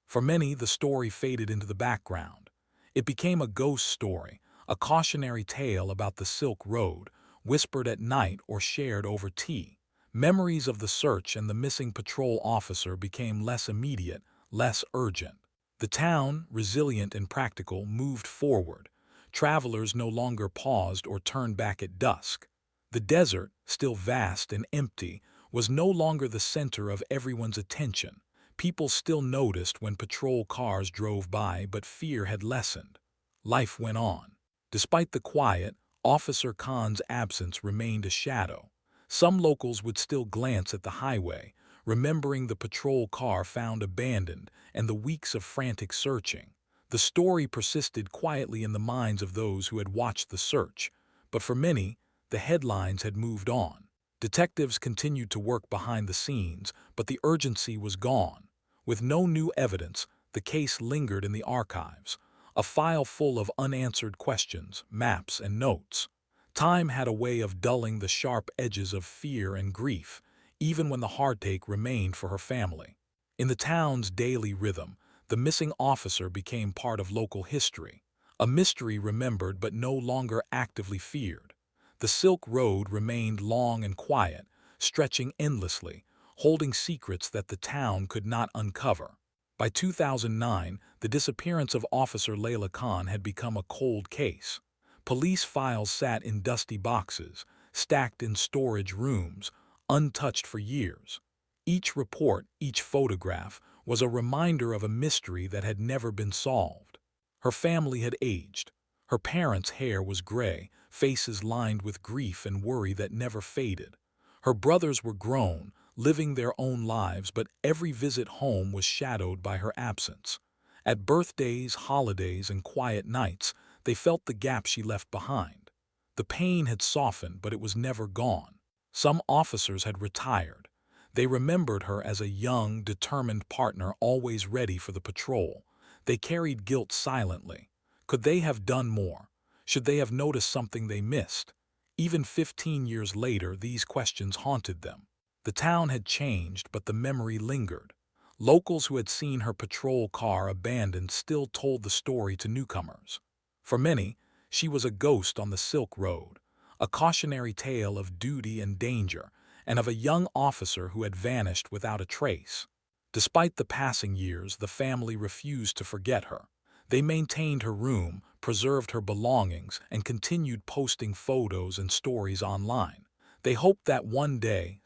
For many, the story faded into the background. It became a ghost story, a cautionary tale about the Silk Road, whispered at night or shared over tea. Memories of the search and the missing patrol officer became less immediate, less urgent. The town, resilient and practical, moved forward. Travelers no longer paused or turned back at dusk. The desert, still vast and empty, was no longer the center of everyone's attention. People still noticed when patrol cars drove by, but fear had lessened. Life went on. Despite the quiet, Officer Khan's absence remained a shadow. Some locals would still glance at the highway, remembering the patrol car found abandoned and the weeks of frantic searching. The story persisted quietly in the minds of those who had watched the search, but for many, the headlines had moved on. Detectives continued to work behind the scenes, but the urgency was gone. With no new evidence, the case lingered in the archives, a file full of unanswered questions, maps, and notes. Time had a way of dulling the sharp edges of fear and grief, even when the heartache remained for her family. In the town's daily rhythm, the missing officer became part of local history, a mystery remembered but no longer actively feared. The Silk Road remained long and quiet, stretching endlessly, holding secrets that the town could not uncover. By 2009, the disappearance of Officer Leila Khan had become a cold case. Police files sat in dusty boxes, stacked in storage rooms, untouched for years. Each report, each photograph, was a reminder of a mystery that had never been solved. Her family had aged. Her parents' hair was gray, faces lined with grief and worry that never faded. Her brothers were grown, living their own lives, but every visit home was shadowed by her absence. At birthdays, holidays, and quiet nights, they felt the gap she left behind. The pain had softened, but it was never gone. Some officers had retired. They remembered her as a young, determined partner always ready for the patrol. They carried guilt silently. Could they have done more? Should they have noticed something they missed? Even 15 years later, these questions haunted them. The town had changed, but the memory lingered. Locals who had seen her patrol car abandoned still told the story to newcomers. For many, she was a ghost on the Silk Road, a cautionary tale of duty and danger, and of a young officer who had vanished without a trace. Despite the passing years, the family refused to forget her. They maintained her room, preserved her belongings, and continued posting photos and stories online. They hoped that one day,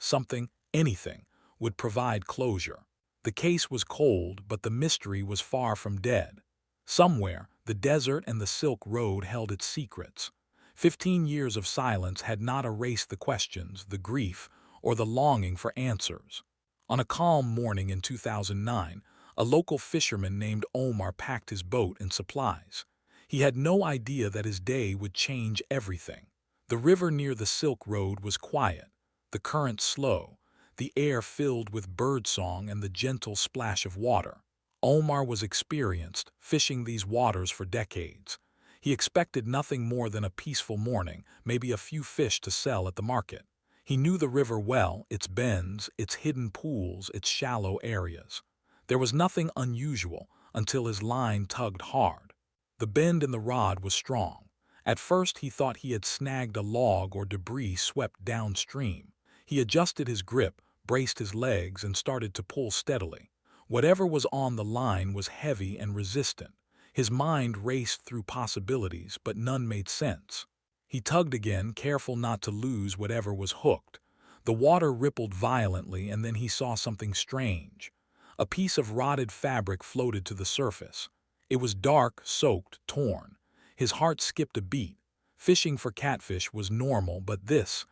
anything, would provide closure. The case was cold, but the mystery was far from dead. Somewhere, the desert and the Silk Road held its secrets. 15 years of silence had not erased the questions, the grief, or the longing for answers. On a calm morning in 2009, a local fisherman named Omar packed his boat and supplies. He had no idea that his day would change everything. The river near the Silk Road was quiet, the current slow, the air filled with birdsong and the gentle splash of water. Omar was experienced, fishing these waters for decades. He expected nothing more than a peaceful morning, maybe a few fish to sell at the market. He knew the river well, its bends, its hidden pools, its shallow areas. There was nothing unusual until his line tugged hard. The bend in the rod was strong. At first he thought he had snagged a log or debris swept downstream. He adjusted his grip, braced his legs, and started to pull steadily. Whatever was on the line was heavy and resistant. His mind raced through possibilities, but none made sense. He tugged again, careful not to lose whatever was hooked. The water rippled violently, and then he saw something strange. A piece of rotted fabric floated to the surface. It was dark, soaked, torn. His heart skipped a beat. Fishing for catfish was normal, but this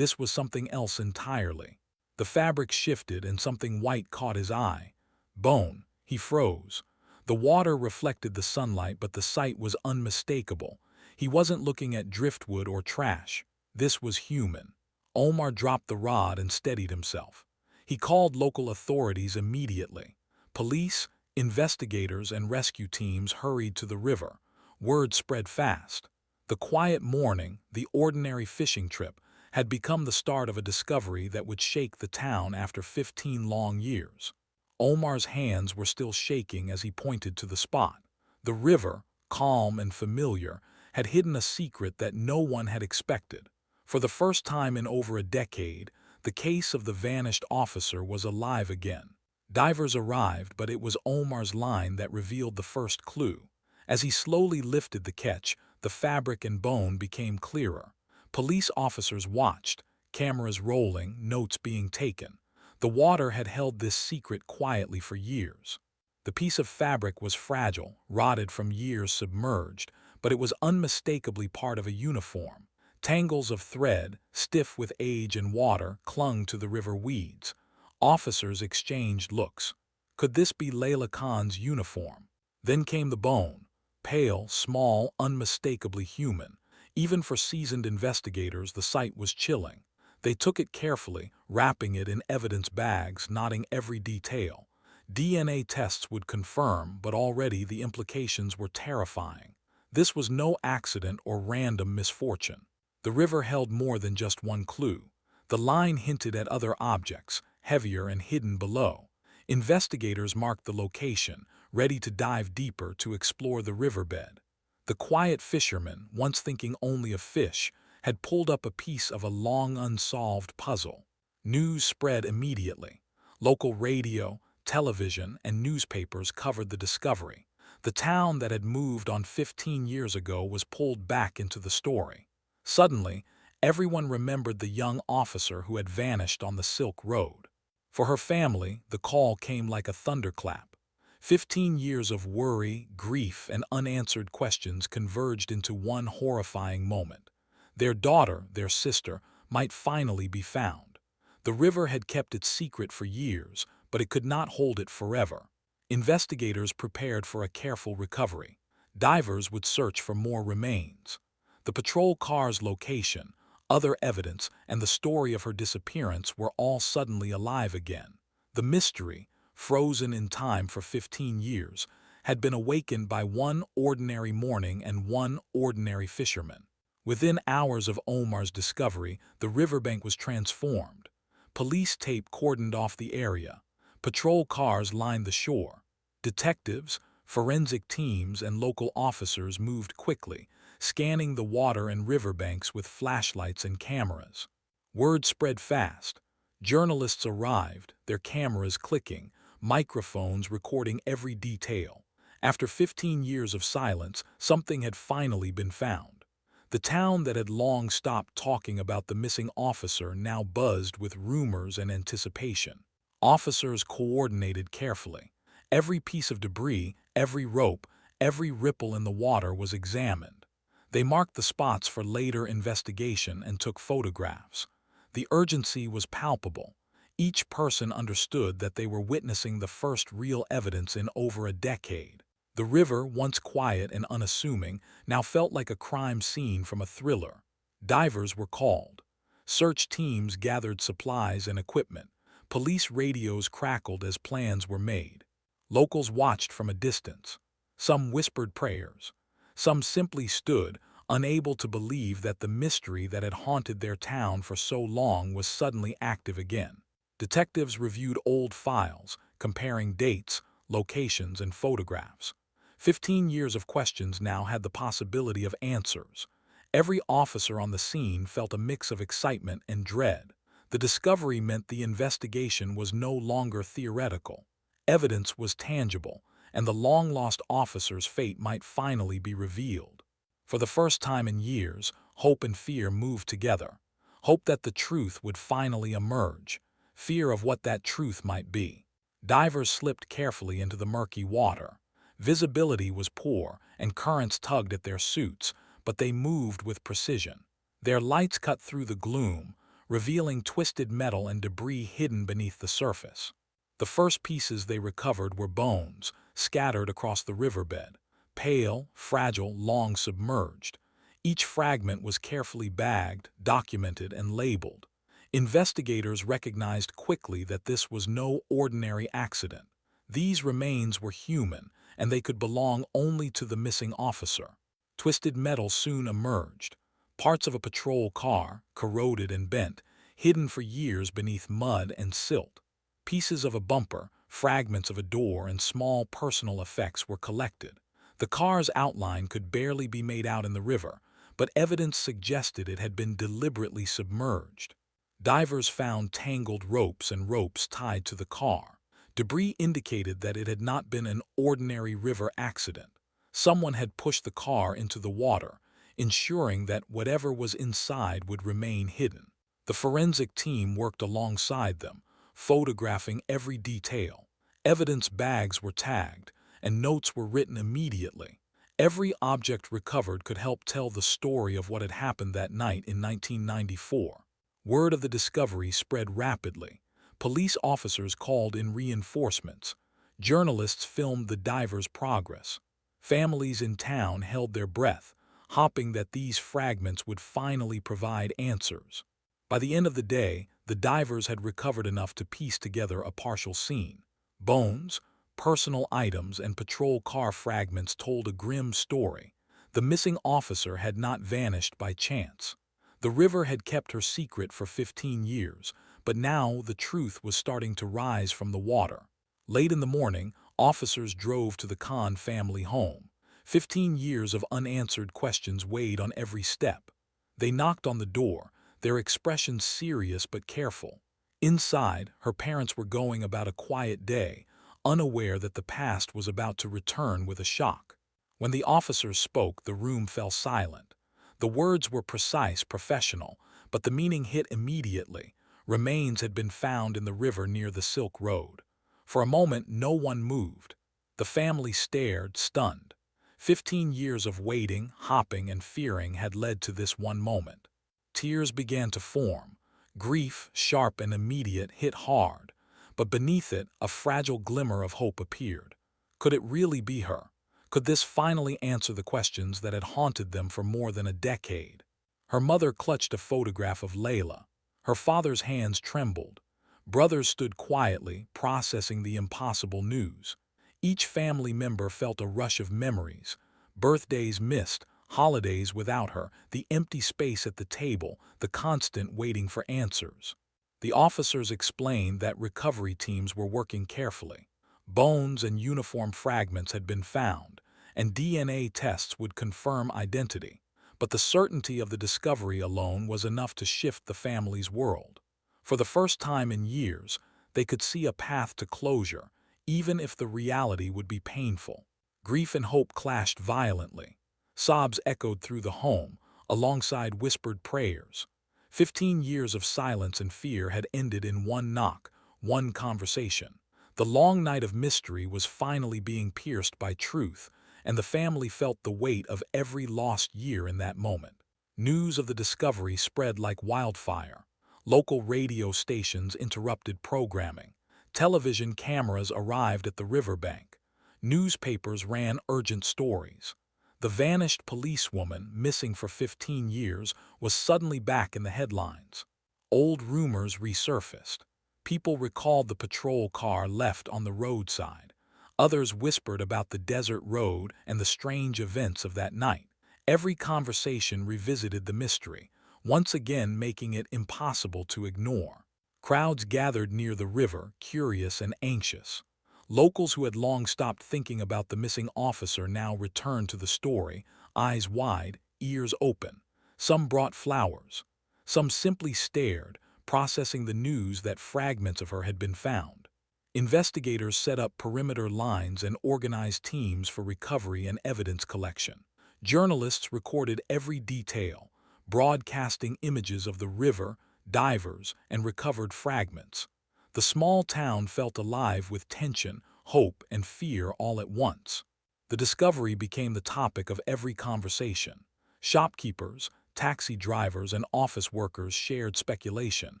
was something else entirely. The fabric shifted and something white caught his eye. Bone. He froze. The water reflected the sunlight, but the sight was unmistakable. He wasn't looking at driftwood or trash. This was human. Omar dropped the rod and steadied himself. He called local authorities immediately. Police, investigators, and rescue teams hurried to the river. Word spread fast. The quiet morning, the ordinary fishing trip, had become the start of a discovery that would shake the town after 15 long years. Omar's hands were still shaking as he pointed to the spot. The river, calm and familiar, had hidden a secret that no one had expected. For the first time in over a decade, the case of the vanished officer was alive again. Divers arrived, but it was Omar's line that revealed the first clue. As he slowly lifted the catch, the fabric and bone became clearer. Police officers watched, cameras rolling, notes being taken. The water had held this secret quietly for years. The piece of fabric was fragile, rotted from years submerged, but it was unmistakably part of a uniform. Tangles of thread, stiff with age and water, clung to the river weeds. Officers exchanged looks. Could this be Leila Khan's uniform? Then came the bone. Pale, small, unmistakably human. Even for seasoned investigators, the sight was chilling. They took it carefully, wrapping it in evidence bags, noting every detail. DNA tests would confirm, but already the implications were terrifying. This was no accident or random misfortune. The river held more than just one clue. The line hinted at other objects, heavier and hidden below. Investigators marked the location, ready to dive deeper to explore the riverbed. The quiet fisherman, once thinking only of fish, had pulled up a piece of a long unsolved puzzle. News spread immediately. Local radio, television, and newspapers covered the discovery. The town that had moved on 15 years ago was pulled back into the story. Suddenly, everyone remembered the young officer who had vanished on the Silk Road. For her family, the call came like a thunderclap. 15 years of worry, grief, and unanswered questions converged into one horrifying moment. Their daughter, their sister, might finally be found. The river had kept its secret for years, but it could not hold it forever. Investigators prepared for a careful recovery. Divers would search for more remains. The patrol car's location, other evidence, and the story of her disappearance were all suddenly alive again. The mystery, frozen in time for 15 years, had been awakened by one ordinary morning and one ordinary fisherman. Within hours of Omar's discovery, the riverbank was transformed. Police tape cordoned off the area. Patrol cars lined the shore. Detectives, forensic teams, and local officers moved quickly, scanning the water and riverbanks with flashlights and cameras. Word spread fast. Journalists arrived, their cameras clicking, microphones recording every detail. After 15 years of silence, something had finally been found. The town that had long stopped talking about the missing officer now buzzed with rumors and anticipation. Officers coordinated carefully. Every piece of debris, every rope, every ripple in the water was examined. They marked the spots for later investigation and took photographs. The urgency was palpable. Each person understood that they were witnessing the first real evidence in over a decade. The river, once quiet and unassuming, now felt like a crime scene from a thriller. Divers were called. Search teams gathered supplies and equipment. Police radios crackled as plans were made. Locals watched from a distance. Some whispered prayers. Some simply stood, unable to believe that the mystery that had haunted their town for so long was suddenly active again. Detectives reviewed old files, comparing dates, locations, and photographs. 15 years of questions now had the possibility of answers. Every officer on the scene felt a mix of excitement and dread. The discovery meant the investigation was no longer theoretical. Evidence was tangible, and the long-lost officer's fate might finally be revealed. For the first time in years, hope and fear moved together. Hope that the truth would finally emerge. Fear of what that truth might be. Divers slipped carefully into the murky water. Visibility was poor, and currents tugged at their suits, but they moved with precision. Their lights cut through the gloom, revealing twisted metal and debris hidden beneath the surface. The first pieces they recovered were bones, scattered across the riverbed, pale, fragile, long submerged. Each fragment was carefully bagged, documented, and labeled. Investigators recognized quickly that this was no ordinary accident. These remains were human, and they could belong only to the missing officer. Twisted metal soon emerged. Parts of a patrol car, corroded and bent, hidden for years beneath mud and silt. Pieces of a bumper, fragments of a door, and small personal effects were collected. The car's outline could barely be made out in the river, but evidence suggested it had been deliberately submerged. Divers found tangled ropes and ropes tied to the car. Debris indicated that it had not been an ordinary river accident. Someone had pushed the car into the water, ensuring that whatever was inside would remain hidden. The forensic team worked alongside them, photographing every detail. Evidence bags were tagged, and notes were written immediately. Every object recovered could help tell the story of what had happened that night in 1994. Word of the discovery spread rapidly. Police officers called in reinforcements. Journalists filmed the divers' progress. Families in town held their breath, hoping that these fragments would finally provide answers. By the end of the day, the divers had recovered enough to piece together a partial scene. Bones, personal items, and patrol car fragments told a grim story. The missing officer had not vanished by chance. The river had kept her secret for 15 years, but now the truth was starting to rise from the water. Late in the morning, officers drove to the Khan family home. 15 years of unanswered questions weighed on every step. They knocked on the door, their expressions serious but careful. Inside, her parents were going about a quiet day, unaware that the past was about to return with a shock. When the officers spoke, the room fell silent. The words were precise, professional, but the meaning hit immediately. Remains had been found in the river near the Silk Road. For a moment, no one moved. The family stared, stunned. 15 years of waiting, hopping, and fearing had led to this one moment. Tears began to form. Grief, sharp and immediate, hit hard. But beneath it, a fragile glimmer of hope appeared. Could it really be her? Could this finally answer the questions that had haunted them for more than a decade? Her mother clutched a photograph of Leila. Her father's hands trembled. Brothers stood quietly, processing the impossible news. Each family member felt a rush of memories. Birthdays missed, holidays without her, the empty space at the table, the constant waiting for answers. The officers explained that recovery teams were working carefully. Bones and uniform fragments had been found, and DNA tests would confirm identity. But the certainty of the discovery alone was enough to shift the family's world. For the first time in years, they could see a path to closure, even if the reality would be painful. Grief and hope clashed violently. Sobs echoed through the home, alongside whispered prayers. 15 years of silence and fear had ended in one knock, one conversation. The long night of mystery was finally being pierced by truth, and the family felt the weight of every lost year in that moment. News of the discovery spread like wildfire. Local radio stations interrupted programming. Television cameras arrived at the riverbank. Newspapers ran urgent stories. The vanished policewoman, missing for 15 years, was suddenly back in the headlines. Old rumors resurfaced. People recalled the patrol car left on the roadside. Others whispered about the desert road and the strange events of that night. Every conversation revisited the mystery, once again making it impossible to ignore. Crowds gathered near the river, curious and anxious. Locals who had long stopped thinking about the missing officer now returned to the story, eyes wide, ears open. Some brought flowers. Some simply stared, processing the news that fragments of her had been found. Investigators set up perimeter lines and organized teams for recovery and evidence collection. Journalists recorded every detail, broadcasting images of the river, divers, and recovered fragments. The small town felt alive with tension, hope, and fear all at once. The discovery became the topic of every conversation. Shopkeepers, taxi drivers, and office workers shared speculation,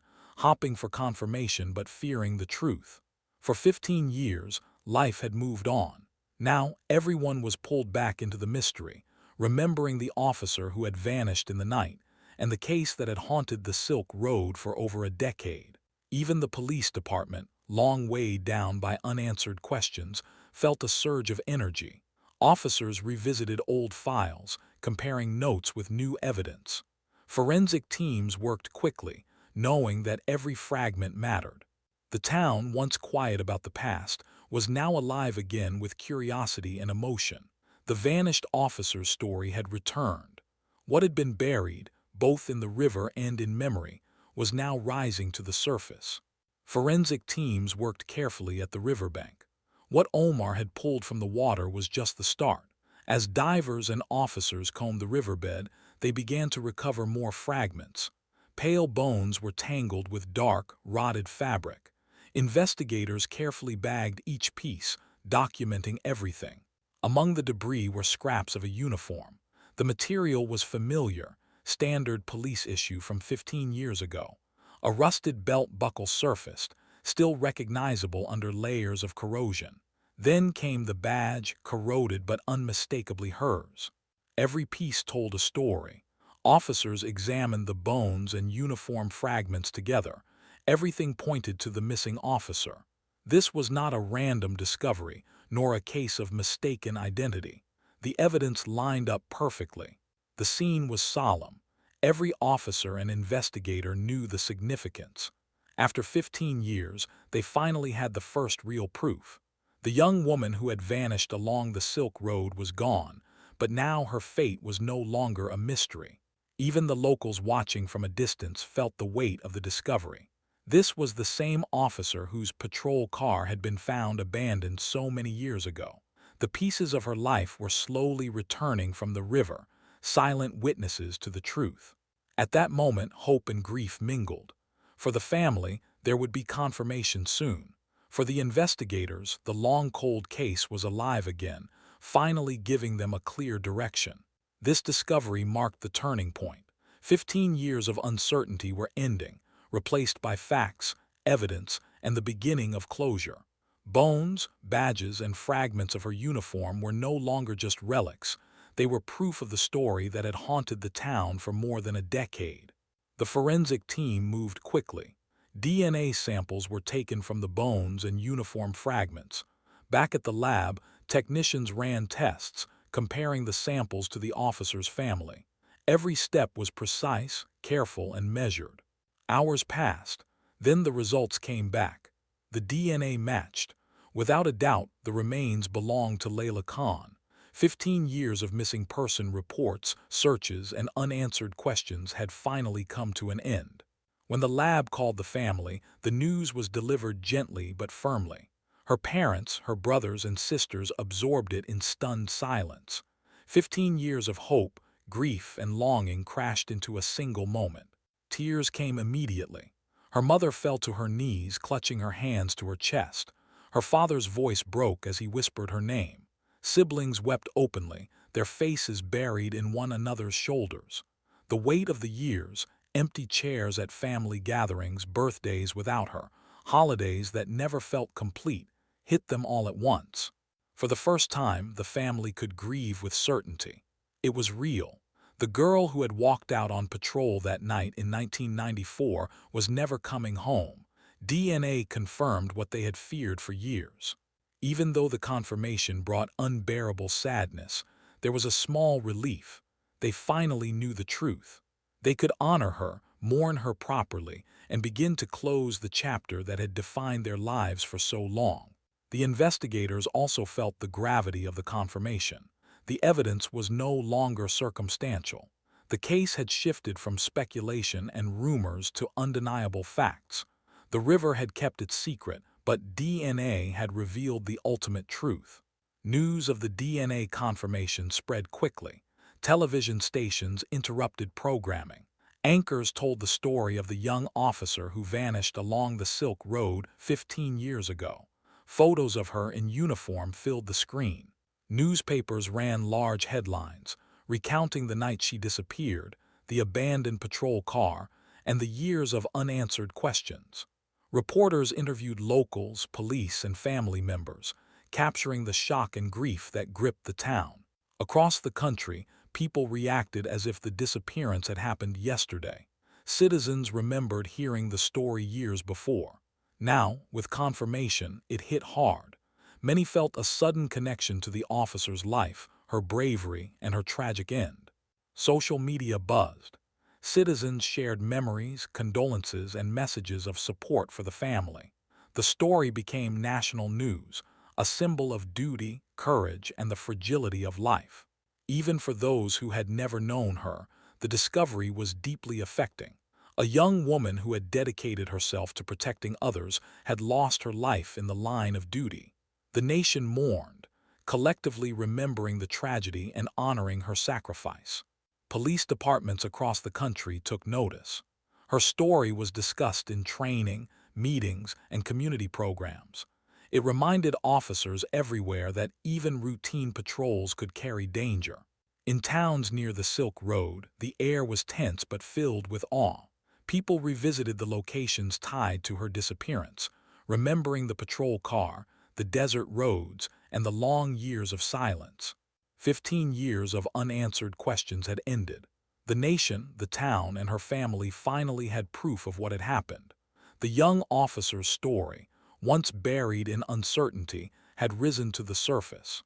hopping for confirmation but fearing the truth. For 15 years, life had moved on. Now, everyone was pulled back into the mystery, remembering the officer who had vanished in the night and the case that had haunted the Silk Road for over a decade. Even the police department, long weighed down by unanswered questions, felt a surge of energy. Officers revisited old files, comparing notes with new evidence. Forensic teams worked quickly, knowing that every fragment mattered. The town, once quiet about the past, was now alive again with curiosity and emotion. The vanished officer's story had returned. What had been buried, both in the river and in memory, was now rising to the surface. Forensic teams worked carefully at the riverbank. What Omar had pulled from the water was just the start. As divers and officers combed the riverbed, they began to recover more fragments. Pale bones were tangled with dark, rotted fabric. Investigators carefully bagged each piece, documenting everything. Among the debris were scraps of a uniform. The material was familiar, standard police issue from 15 years ago. A rusted belt buckle surfaced, still recognizable under layers of corrosion. Then came the badge, corroded but unmistakably hers. Every piece told a story. Officers examined the bones and uniform fragments together. Everything pointed to the missing officer. This was not a random discovery, nor a case of mistaken identity. The evidence lined up perfectly. The scene was solemn. Every officer and investigator knew the significance. After 15 years, they finally had the first real proof. The young woman who had vanished along the Silk Road was gone, but now her fate was no longer a mystery. Even the locals watching from a distance felt the weight of the discovery. This was the same officer whose patrol car had been found abandoned so many years ago. The pieces of her life were slowly returning from the river, silent witnesses to the truth. At that moment, hope and grief mingled. For the family, there would be confirmation soon. For the investigators, the long cold case was alive again, finally giving them a clear direction. This discovery marked the turning point. 15 years of uncertainty were ending, replaced by facts, evidence, and the beginning of closure. Bones, badges, and fragments of her uniform were no longer just relics. They were proof of the story that had haunted the town for more than a decade. The forensic team moved quickly. DNA samples were taken from the bones and uniform fragments. Back at the lab, technicians ran tests, comparing the samples to the officer's family. Every step was precise, careful, and measured. Hours passed. Then the results came back. The DNA matched. Without a doubt, the remains belonged to Leila Khan. 15 years of missing person reports, searches, and unanswered questions had finally come to an end. When the lab called the family, the news was delivered gently but firmly. Her parents, her brothers, and sisters absorbed it in stunned silence. 15 years of hope, grief, and longing crashed into a single moment. Tears came immediately. Her mother fell to her knees, clutching her hands to her chest. Her father's voice broke as he whispered her name. Siblings wept openly, their faces buried in one another's shoulders. The weight of the years, empty chairs at family gatherings, birthdays without her, holidays that never felt complete, hit them all at once. For the first time, the family could grieve with certainty. It was real. The girl who had walked out on patrol that night in 1994 was never coming home. DNA confirmed what they had feared for years. Even though the confirmation brought unbearable sadness, there was a small relief. They finally knew the truth. They could honor her, mourn her properly, and begin to close the chapter that had defined their lives for so long. The investigators also felt the gravity of the confirmation. The evidence was no longer circumstantial. The case had shifted from speculation and rumors to undeniable facts. The river had kept its secret, but DNA had revealed the ultimate truth. News of the DNA confirmation spread quickly. Television stations interrupted programming. Anchors told the story of the young officer who vanished along the Silk Road 15 years ago. Photos of her in uniform filled the screen. Newspapers ran large headlines, recounting the night she disappeared, the abandoned patrol car, and the years of unanswered questions. Reporters interviewed locals, police, and family members, capturing the shock and grief that gripped the town. Across the country, people reacted as if the disappearance had happened yesterday. Citizens remembered hearing the story years before. Now, with confirmation, it hit hard. Many felt a sudden connection to the officer's life, her bravery, and her tragic end. Social media buzzed. Citizens shared memories, condolences, and messages of support for the family. The story became national news, a symbol of duty, courage, and the fragility of life. Even for those who had never known her, the discovery was deeply affecting. A young woman who had dedicated herself to protecting others had lost her life in the line of duty. The nation mourned, collectively remembering the tragedy and honoring her sacrifice. Police departments across the country took notice. Her story was discussed in training, meetings, and community programs. It reminded officers everywhere that even routine patrols could carry danger. In towns near the Silk Road, the air was tense but filled with awe. People revisited the locations tied to her disappearance, remembering the patrol car, the desert roads, and the long years of silence. 15 years of unanswered questions had ended. The nation, the town, and her family finally had proof of what had happened. The young officer's story, once buried in uncertainty, had risen to the surface.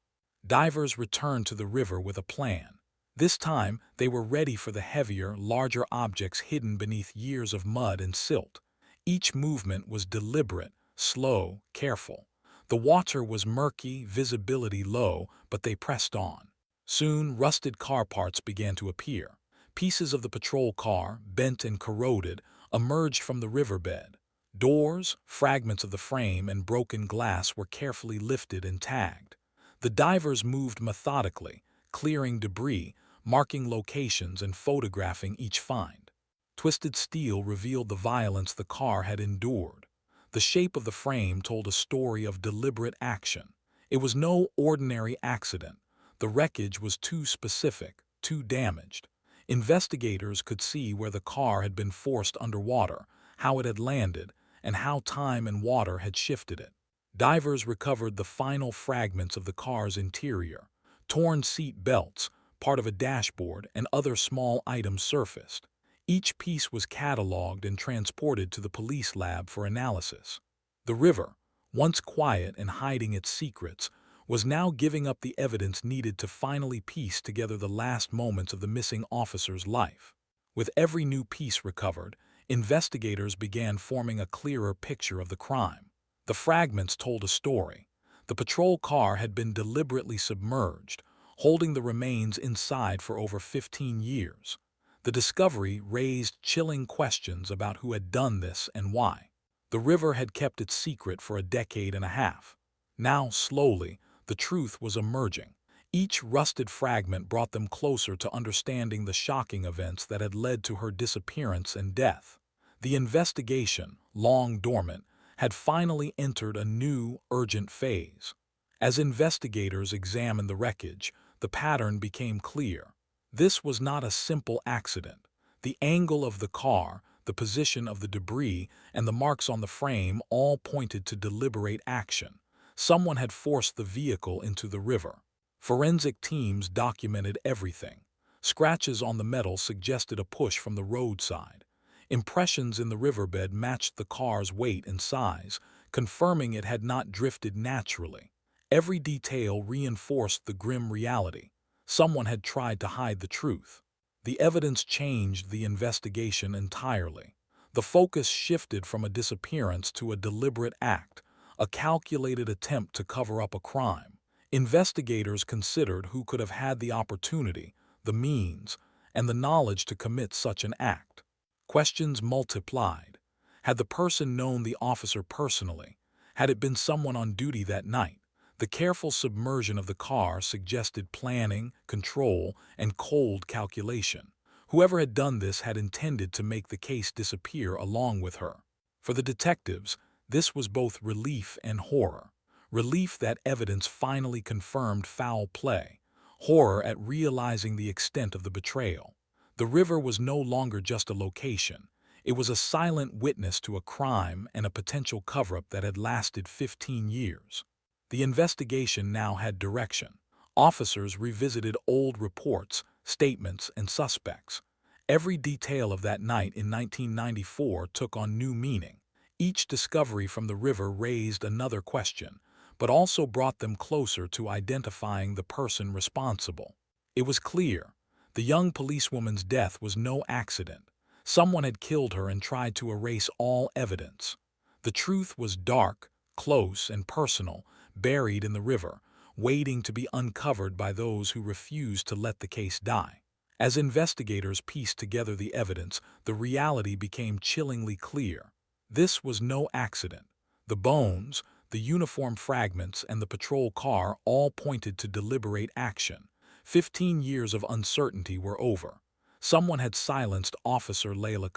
Divers returned to the river with a plan. This time, they were ready for the heavier, larger objects hidden beneath years of mud and silt. Each movement was deliberate, slow, careful. The water was murky, visibility low, but they pressed on. Soon, rusted car parts began to appear. Pieces of the patrol car, bent and corroded, emerged from the riverbed. Doors, fragments of the frame, and broken glass were carefully lifted and tagged. The divers moved methodically, clearing debris, marking locations and photographing each find. Twisted steel revealed the violence the car had endured. The shape of the frame told a story of deliberate action. It was no ordinary accident. The wreckage was too specific, too damaged. Investigators could see where the car had been forced underwater, how it had landed, and how time and water had shifted it. Divers recovered the final fragments of the car's interior. Torn seat belts, part of a dashboard, and other small items surfaced. Each piece was cataloged and transported to the police lab for analysis. The river, once quiet and hiding its secrets, was now giving up the evidence needed to finally piece together the last moments of the missing officer's life. With every new piece recovered, investigators began forming a clearer picture of the crime. The fragments told a story. The patrol car had been deliberately submerged, holding the remains inside for over 15 years. The discovery raised chilling questions about who had done this and why. The river had kept its secret for a decade and a half. Now, slowly, the truth was emerging. Each rusted fragment brought them closer to understanding the shocking events that had led to her disappearance and death. The investigation, long dormant, had finally entered a new, urgent phase. As investigators examined the wreckage, the pattern became clear. This was not a simple accident. The angle of the car, the position of the debris, and the marks on the frame all pointed to deliberate action. Someone had forced the vehicle into the river. Forensic teams documented everything. Scratches on the metal suggested a push from the roadside. Impressions in the riverbed matched the car's weight and size, confirming it had not drifted naturally. Every detail reinforced the grim reality. Someone had tried to hide the truth. The evidence changed the investigation entirely. The focus shifted from a disappearance to a deliberate act, a calculated attempt to cover up a crime. Investigators considered who could have had the opportunity, the means, and the knowledge to commit such an act. Questions multiplied. Had the person known the officer personally? Had it been someone on duty that night? The careful submersion of the car suggested planning, control, and cold calculation. Whoever had done this had intended to make the case disappear along with her. For the detectives, this was both relief and horror. Relief that evidence finally confirmed foul play. Horror at realizing the extent of the betrayal. The river was no longer just a location. It was a silent witness to a crime and a potential cover-up that had lasted 15 years. The investigation now had direction. Officers revisited old reports, statements, and suspects. Every detail of that night in 1994 took on new meaning. Each discovery from the river raised another question, but also brought them closer to identifying the person responsible. It was clear. The young policewoman's death was no accident. Someone had killed her and tried to erase all evidence. The truth was dark, close, and personal, buried in the river, waiting to be uncovered by those who refused to let the case die. As investigators pieced together the evidence, the reality became chillingly clear. This was no accident. The bones, the uniform fragments, and the patrol car all pointed to deliberate action. 15 years of uncertainty were over. Someone had silenced Officer Leila.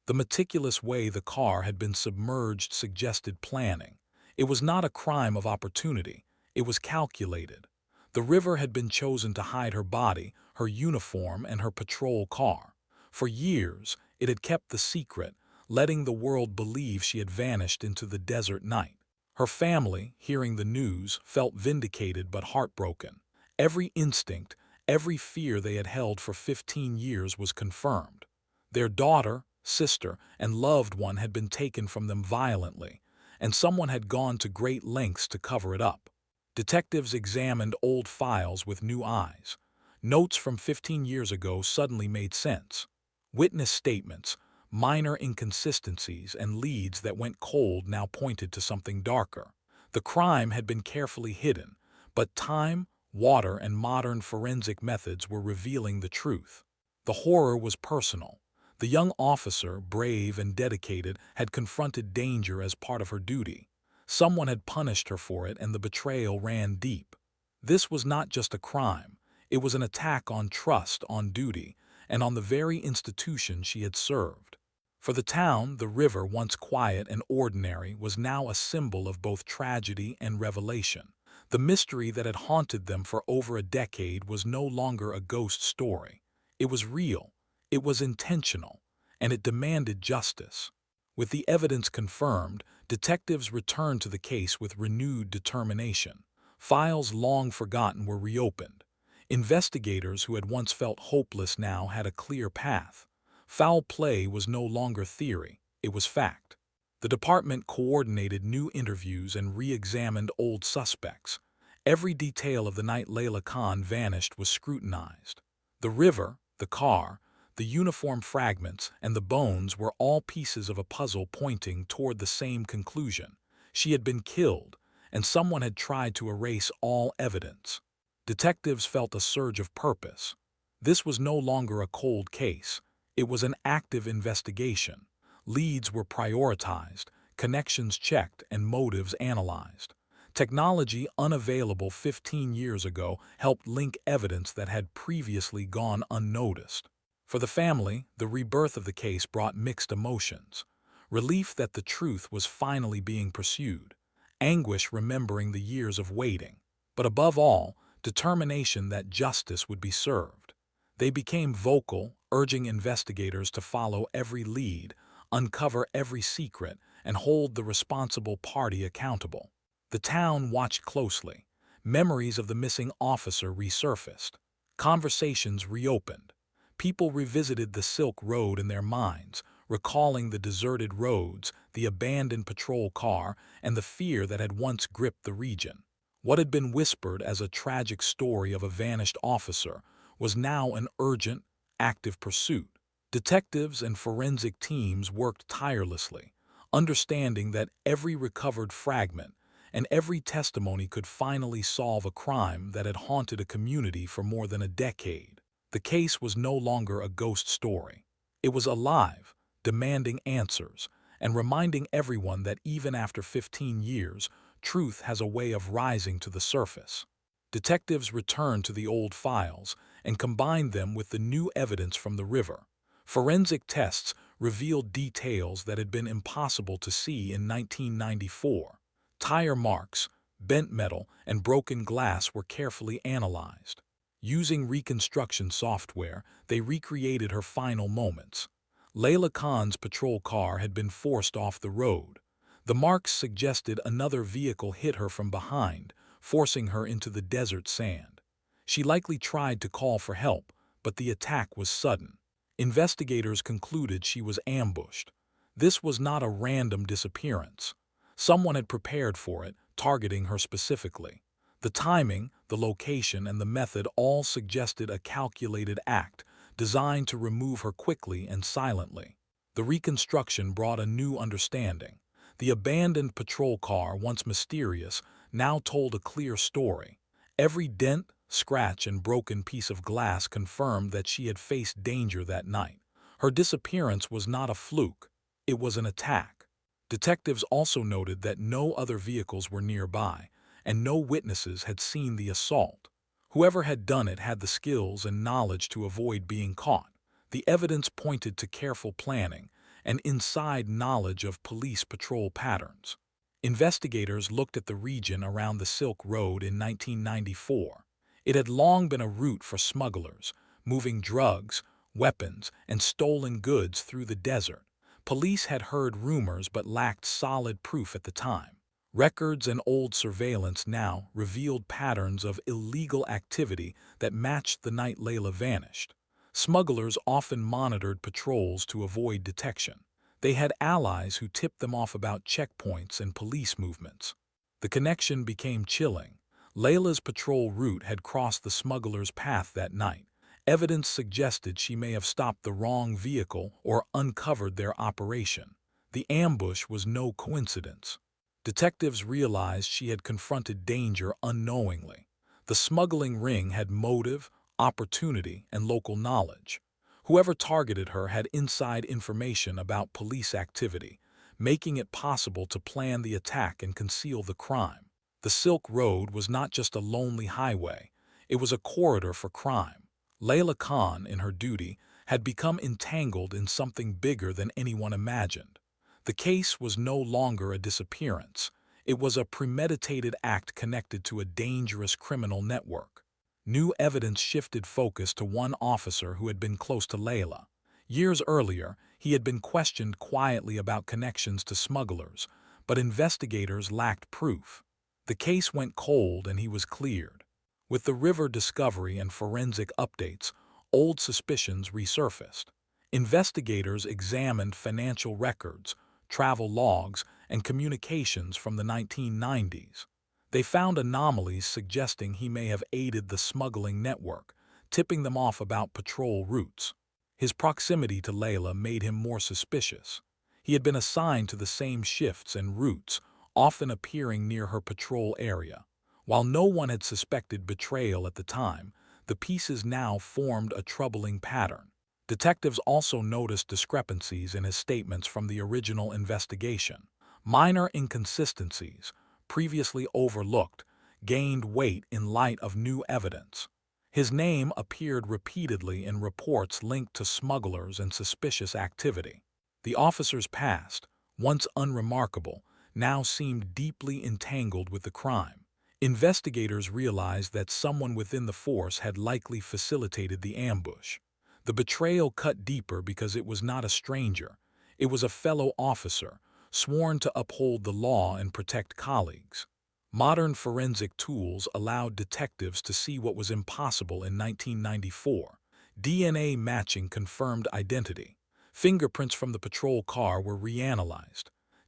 The meticulous way the car had been submerged suggested planning. It was not a crime of opportunity. It was calculated. The river had been chosen to hide her body, her uniform, and her patrol car. For years, it had kept the secret, letting the world believe she had vanished into the desert night. Her family, hearing the news, felt vindicated but heartbroken. Every instinct, every fear they had held for 15 years was confirmed. Their daughter, sister, and loved one had been taken from them violently, and someone had gone to great lengths to cover it up. Detectives examined old files with new eyes. Notes from 15 years ago suddenly made sense. Witness statements, minor inconsistencies, and leads that went cold now pointed to something darker. The crime had been carefully hidden, but time, water, and modern forensic methods were revealing the truth. The horror was personal. The young officer, brave and dedicated, had confronted danger as part of her duty. Someone had punished her for it, and the betrayal ran deep. This was not just a crime. It was an attack on trust, on duty, and on the very institution she had served. For the town, the river, once quiet and ordinary, was now a symbol of both tragedy and revelation. The mystery that had haunted them for over a decade was no longer a ghost story. It was real, it was intentional, and it demanded justice. With the evidence confirmed, detectives returned to the case with renewed determination. Files long forgotten were reopened. Investigators who had once felt hopeless now had a clear path. Foul play was no longer theory, it was fact. The department coordinated new interviews and re-examined old suspects. Every detail of the night Leila vanished was scrutinized. The river, the car, the uniform fragments, and the bones were all pieces of a puzzle pointing toward the same conclusion. She had been killed, and someone had tried to erase all evidence. Detectives felt a surge of purpose. This was no longer a cold case. It was an active investigation. Leads were prioritized, connections checked, and motives analyzed. Technology unavailable 15 years ago helped link evidence that had previously gone unnoticed. For the family, the rebirth of the case brought mixed emotions. Relief that the truth was finally being pursued. Anguish remembering the years of waiting. But above all, determination that justice would be served. They became vocal, urging investigators to follow every lead, uncover every secret, and hold the responsible party accountable. The town watched closely. Memories of the missing officer resurfaced. Conversations reopened. People revisited the Silk Road in their minds, recalling the deserted roads, the abandoned patrol car, and the fear that had once gripped the region. What had been whispered as a tragic story of a vanished officer was now an urgent, active pursuit. Detectives and forensic teams worked tirelessly, understanding that every recovered fragment and every testimony could finally solve a crime that had haunted a community for more than a decade. The case was no longer a ghost story. It was alive, demanding answers, and reminding everyone that even after 15 years, truth has a way of rising to the surface. Detectives returned to the old files and combined them with the new evidence from the river. Forensic tests revealed details that had been impossible to see in 1994. Tire marks, bent metal, and broken glass were carefully analyzed. Using reconstruction software, they recreated her final moments. Leila Khan's patrol car had been forced off the road. The marks suggested another vehicle hit her from behind, forcing her into the desert sand. She likely tried to call for help, but the attack was sudden. Investigators concluded she was ambushed. This was not a random disappearance. Someone had prepared for it, targeting her specifically. The timing, the location, and the method all suggested a calculated act, designed to remove her quickly and silently. The reconstruction brought a new understanding. The abandoned patrol car, once mysterious, now told a clear story. Every dent, scratch, and broken piece of glass confirmed that she had faced danger that night. Her disappearance was not a fluke. It was an attack. Detectives also noted that no other vehicles were nearby, and no witnesses had seen the assault. Whoever had done it had the skills and knowledge to avoid being caught. The evidence pointed to careful planning and inside knowledge of police patrol patterns. Investigators looked at the region around the Silk Road in 1994. It had long been a route for smugglers, moving drugs, weapons, and stolen goods through the desert. Police had heard rumors but lacked solid proof at the time. Records and old surveillance now revealed patterns of illegal activity that matched the night Leila vanished. Smugglers often monitored patrols to avoid detection. They had allies who tipped them off about checkpoints and police movements. The connection became chilling. Leila's patrol route had crossed the smugglers' path that night. Evidence suggested she may have stopped the wrong vehicle or uncovered their operation. The ambush was no coincidence. Detectives realized she had confronted danger unknowingly. The smuggling ring had motive, opportunity, and local knowledge. Whoever targeted her had inside information about police activity, making it possible to plan the attack and conceal the crime. The Silk Road was not just a lonely highway, it was a corridor for crime. Leila Khan, in her duty, had become entangled in something bigger than anyone imagined. The case was no longer a disappearance. It was a premeditated act connected to a dangerous criminal network. New evidence shifted focus to one officer who had been close to Leila. Years earlier, he had been questioned quietly about connections to smugglers, but investigators lacked proof. The case went cold and he was cleared. With the river discovery and forensic updates, old suspicions resurfaced. Investigators examined financial records, travel logs, and communications from the 1990s. They found anomalies suggesting he may have aided the smuggling network, tipping them off about patrol routes. His proximity to Leila made him more suspicious. He had been assigned to the same shifts and routes, often appearing near her patrol area. While no one had suspected betrayal at the time, the pieces now formed a troubling pattern. Detectives also noticed discrepancies in his statements from the original investigation. Minor inconsistencies, previously overlooked, gained weight in light of new evidence. His name appeared repeatedly in reports linked to smugglers and suspicious activity. The officer's past, once unremarkable, now seemed deeply entangled with the crime. Investigators realized that someone within the force had likely facilitated the ambush. The betrayal cut deeper because it was not a stranger. It was a fellow officer, sworn to uphold the law and protect colleagues. Modern forensic tools allowed detectives to see what was impossible in 1994. DNA matching confirmed identity. Fingerprints from the patrol car were reanalyzed.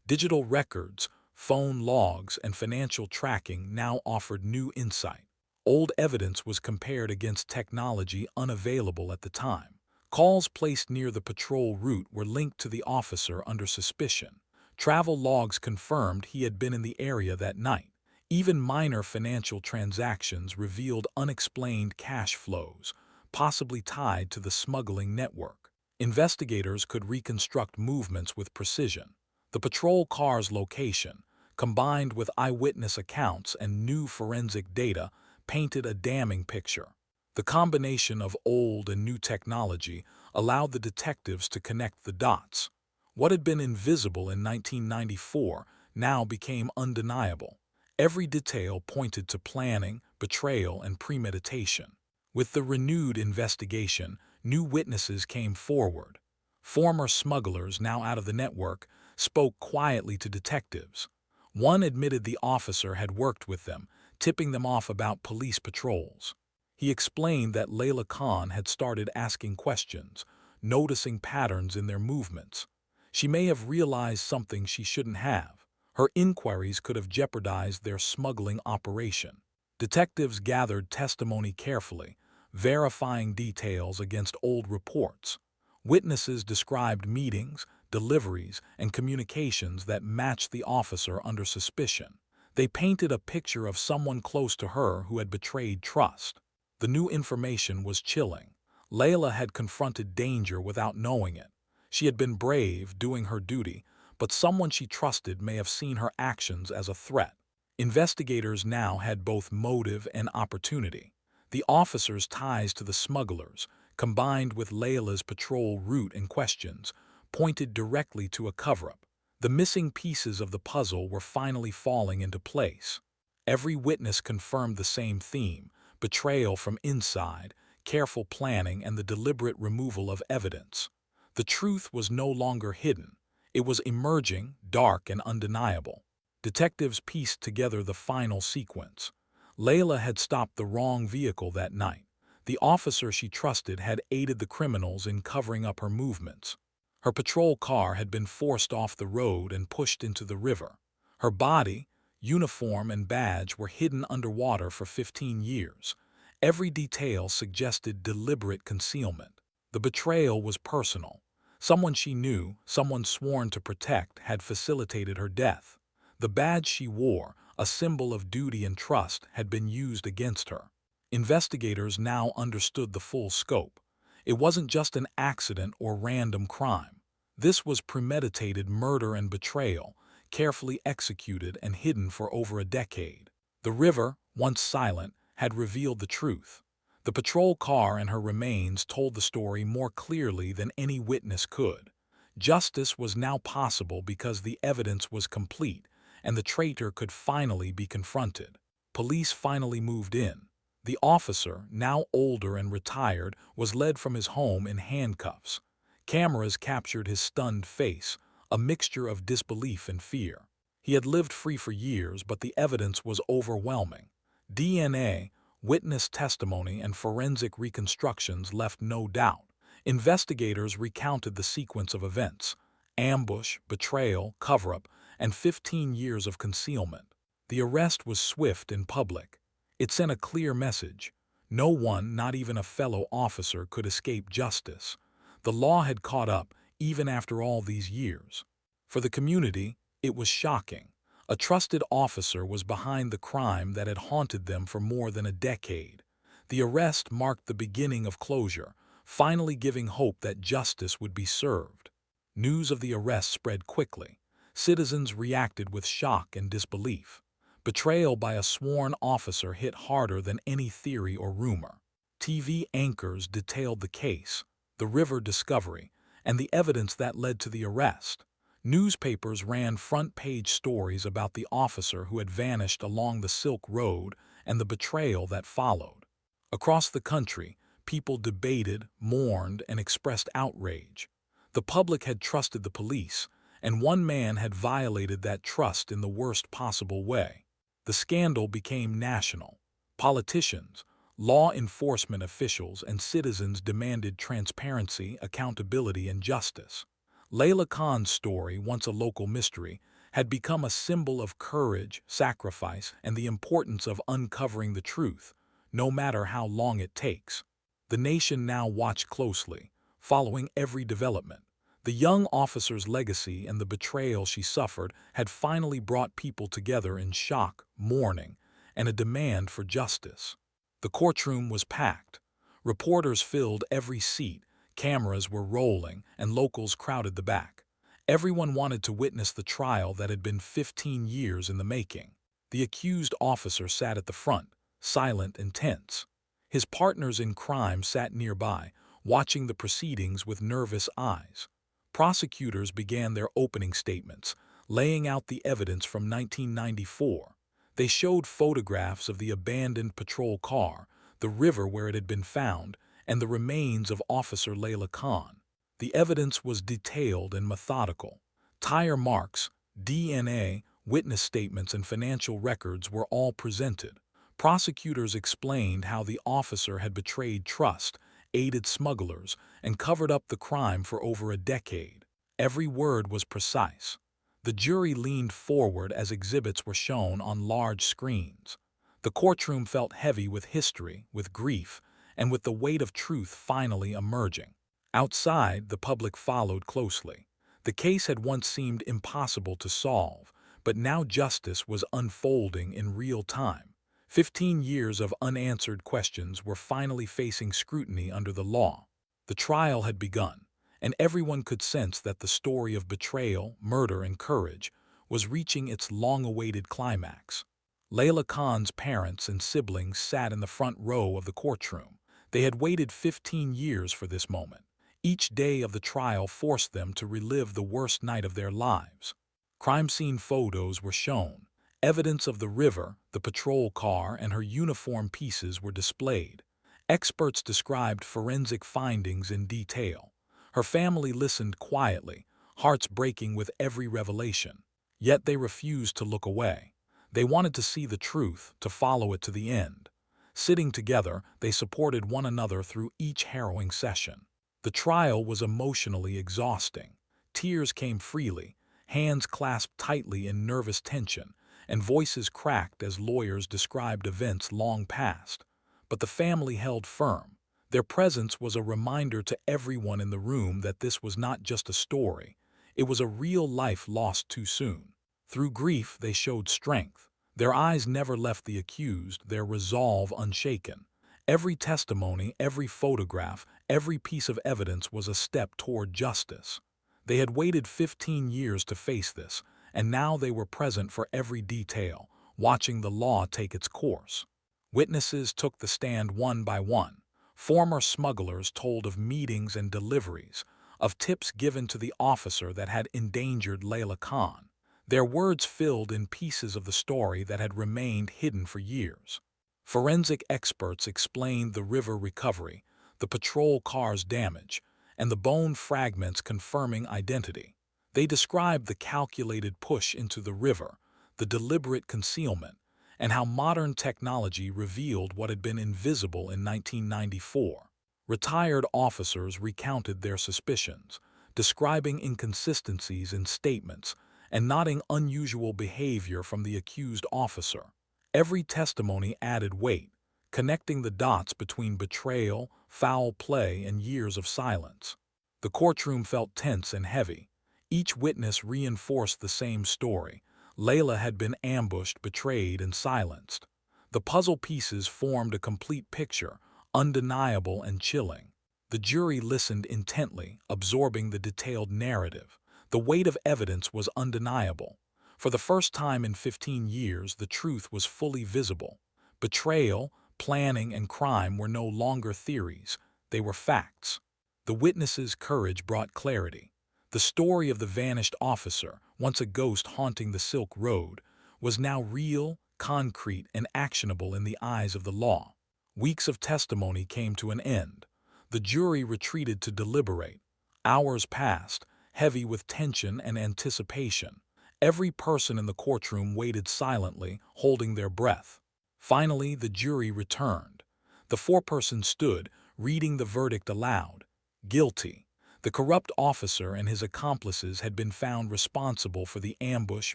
Digital records, phone logs, and financial tracking now offered new insight. Old evidence was compared against technology unavailable at the time. Calls placed near the patrol route were linked to the officer under suspicion. Travel logs confirmed he had been in the area that night. Even minor financial transactions revealed unexplained cash flows, possibly tied to the smuggling network. Investigators could reconstruct movements with precision. The patrol car's location, combined with eyewitness accounts and new forensic data, painted a damning picture. The combination of old and new technology allowed the detectives to connect the dots. What had been invisible in 1994 now became undeniable. Every detail pointed to planning, betrayal, and premeditation. With the renewed investigation, new witnesses came forward. Former smugglers, now out of the network, spoke quietly to detectives. One admitted the officer had worked with them, tipping them off about police patrols. He explained that Leila Khan had started asking questions, noticing patterns in their movements. She may have realized something she shouldn't have. Her inquiries could have jeopardized their smuggling operation. Detectives gathered testimony carefully, verifying details against old reports. Witnesses described meetings, deliveries, and communications that matched the officer under suspicion. They painted a picture of someone close to her who had betrayed trust. The new information was chilling. Leila had confronted danger without knowing it. She had been brave, doing her duty, but someone she trusted may have seen her actions as a threat. Investigators now had both motive and opportunity. The officer's ties to the smugglers, combined with Leila's patrol route and questions, pointed directly to a cover-up. The missing pieces of the puzzle were finally falling into place. Every witness confirmed the same theme: betrayal from inside, careful planning, and the deliberate removal of evidence. The truth was no longer hidden. It was emerging, dark and undeniable. Detectives pieced together the final sequence. Leila had stopped the wrong vehicle that night. The officer she trusted had aided the criminals in covering up her movements. Her patrol car had been forced off the road and pushed into the river. Her body, uniform, and badge were hidden underwater for 15 years. Every detail suggested deliberate concealment. The betrayal was personal. Someone she knew, someone sworn to protect, had facilitated her death. The badge she wore, a symbol of duty and trust, had been used against her. Investigators now understood the full scope. It wasn't just an accident or random crime. This was premeditated murder and betrayal, carefully executed and hidden for over a decade. The river, once silent, had revealed the truth. The patrol car and her remains told the story more clearly than any witness could. Justice was now possible because the evidence was complete, and the traitor could finally be confronted. Police finally moved in. The officer, now older and retired, was led from his home in handcuffs. Cameras captured his stunned face, a mixture of disbelief and fear. He had lived free for years, but the evidence was overwhelming. DNA, witness testimony, and forensic reconstructions left no doubt. Investigators recounted the sequence of events: ambush, betrayal, cover-up, and 15 years of concealment. The arrest was swift and public. It sent a clear message. No one, not even a fellow officer, could escape justice. The law had caught up, even after all these years. For the community, it was shocking. A trusted officer was behind the crime that had haunted them for more than a decade. The arrest marked the beginning of closure, finally giving hope that justice would be served. News of the arrest spread quickly. Citizens reacted with shock and disbelief. Betrayal by a sworn officer hit harder than any theory or rumor. TV anchors detailed the case, the river discovery, and the evidence that led to the arrest. Newspapers ran front-page stories about the officer who had vanished along the Silk Road and the betrayal that followed. Across the country, people debated, mourned, and expressed outrage. The public had trusted the police, and one man had violated that trust in the worst possible way. The scandal became national. Politicians, law enforcement officials, and citizens demanded transparency, accountability, and justice. Leila Khan's story, once a local mystery, had become a symbol of courage, sacrifice, and the importance of uncovering the truth, no matter how long it takes. The nation now watched closely, following every development. The young officer's legacy and the betrayal she suffered had finally brought people together in shock, mourning, and a demand for justice. The courtroom was packed. Reporters filled every seat, cameras were rolling, and locals crowded the back. Everyone wanted to witness the trial that had been 15 years in the making. The accused officer sat at the front, silent and tense. His partners in crime sat nearby, watching the proceedings with nervous eyes. Prosecutors began their opening statements, laying out the evidence from 1994. They showed photographs of the abandoned patrol car, the river where it had been found, and the remains of Officer Leila Khan. The evidence was detailed and methodical. Tire marks, DNA, witness statements, and financial records were all presented. Prosecutors explained how the officer had betrayed trust, aided smugglers, and covered up the crime for over a decade. Every word was precise. The jury leaned forward as exhibits were shown on large screens. The courtroom felt heavy with history, with grief, and with the weight of truth finally emerging. Outside, the public followed closely. The case had once seemed impossible to solve, but now justice was unfolding in real time. 15 years of unanswered questions were finally facing scrutiny under the law. The trial had begun, and everyone could sense that the story of betrayal, murder, and courage was reaching its long-awaited climax. Leila Khan's parents and siblings sat in the front row of the courtroom. They had waited 15 years for this moment. Each day of the trial forced them to relive the worst night of their lives. Crime scene photos were shown. Evidence of the river, the patrol car, and her uniform pieces were displayed. Experts described forensic findings in detail. Her family listened quietly, hearts breaking with every revelation. Yet they refused to look away. They wanted to see the truth, to follow it to the end. Sitting together, they supported one another through each harrowing session. The trial was emotionally exhausting. Tears came freely, hands clasped tightly in nervous tension, and voices cracked as lawyers described events long past. But the family held firm. Their presence was a reminder to everyone in the room that this was not just a story. It was a real life lost too soon. Through grief, they showed strength. Their eyes never left the accused, their resolve unshaken. Every testimony, every photograph, every piece of evidence was a step toward justice. They had waited 15 years to face this, and now they were present for every detail, watching the law take its course. Witnesses took the stand one by one. Former smugglers told of meetings and deliveries, of tips given to the officer that had endangered Leila Khan. Their words filled in pieces of the story that had remained hidden for years. Forensic experts explained the river recovery, the patrol car's damage, and the bone fragments confirming identity. They described the calculated push into the river, the deliberate concealment, and how modern technology revealed what had been invisible in 1994. Retired officers recounted their suspicions, describing inconsistencies in statements and noting unusual behavior from the accused officer. Every testimony added weight, connecting the dots between betrayal, foul play, and years of silence. The courtroom felt tense and heavy. Each witness reinforced the same story. Leila had been ambushed, betrayed, and silenced. The puzzle pieces formed a complete picture, undeniable and chilling. The jury listened intently, absorbing the detailed narrative. The weight of evidence was undeniable. For the first time in 15 years, the truth was fully visible. Betrayal, planning, and crime were no longer theories. They were facts. The witnesses' courage brought clarity. The story of the vanished officer, once a ghost haunting the Silk Road, was now real, concrete, and actionable in the eyes of the law. Weeks of testimony came to an end. The jury retreated to deliberate. Hours passed, heavy with tension and anticipation. Every person in the courtroom waited silently, holding their breath. Finally, the jury returned. The foreperson stood, reading the verdict aloud. Guilty. The corrupt officer and his accomplices had been found responsible for the ambush,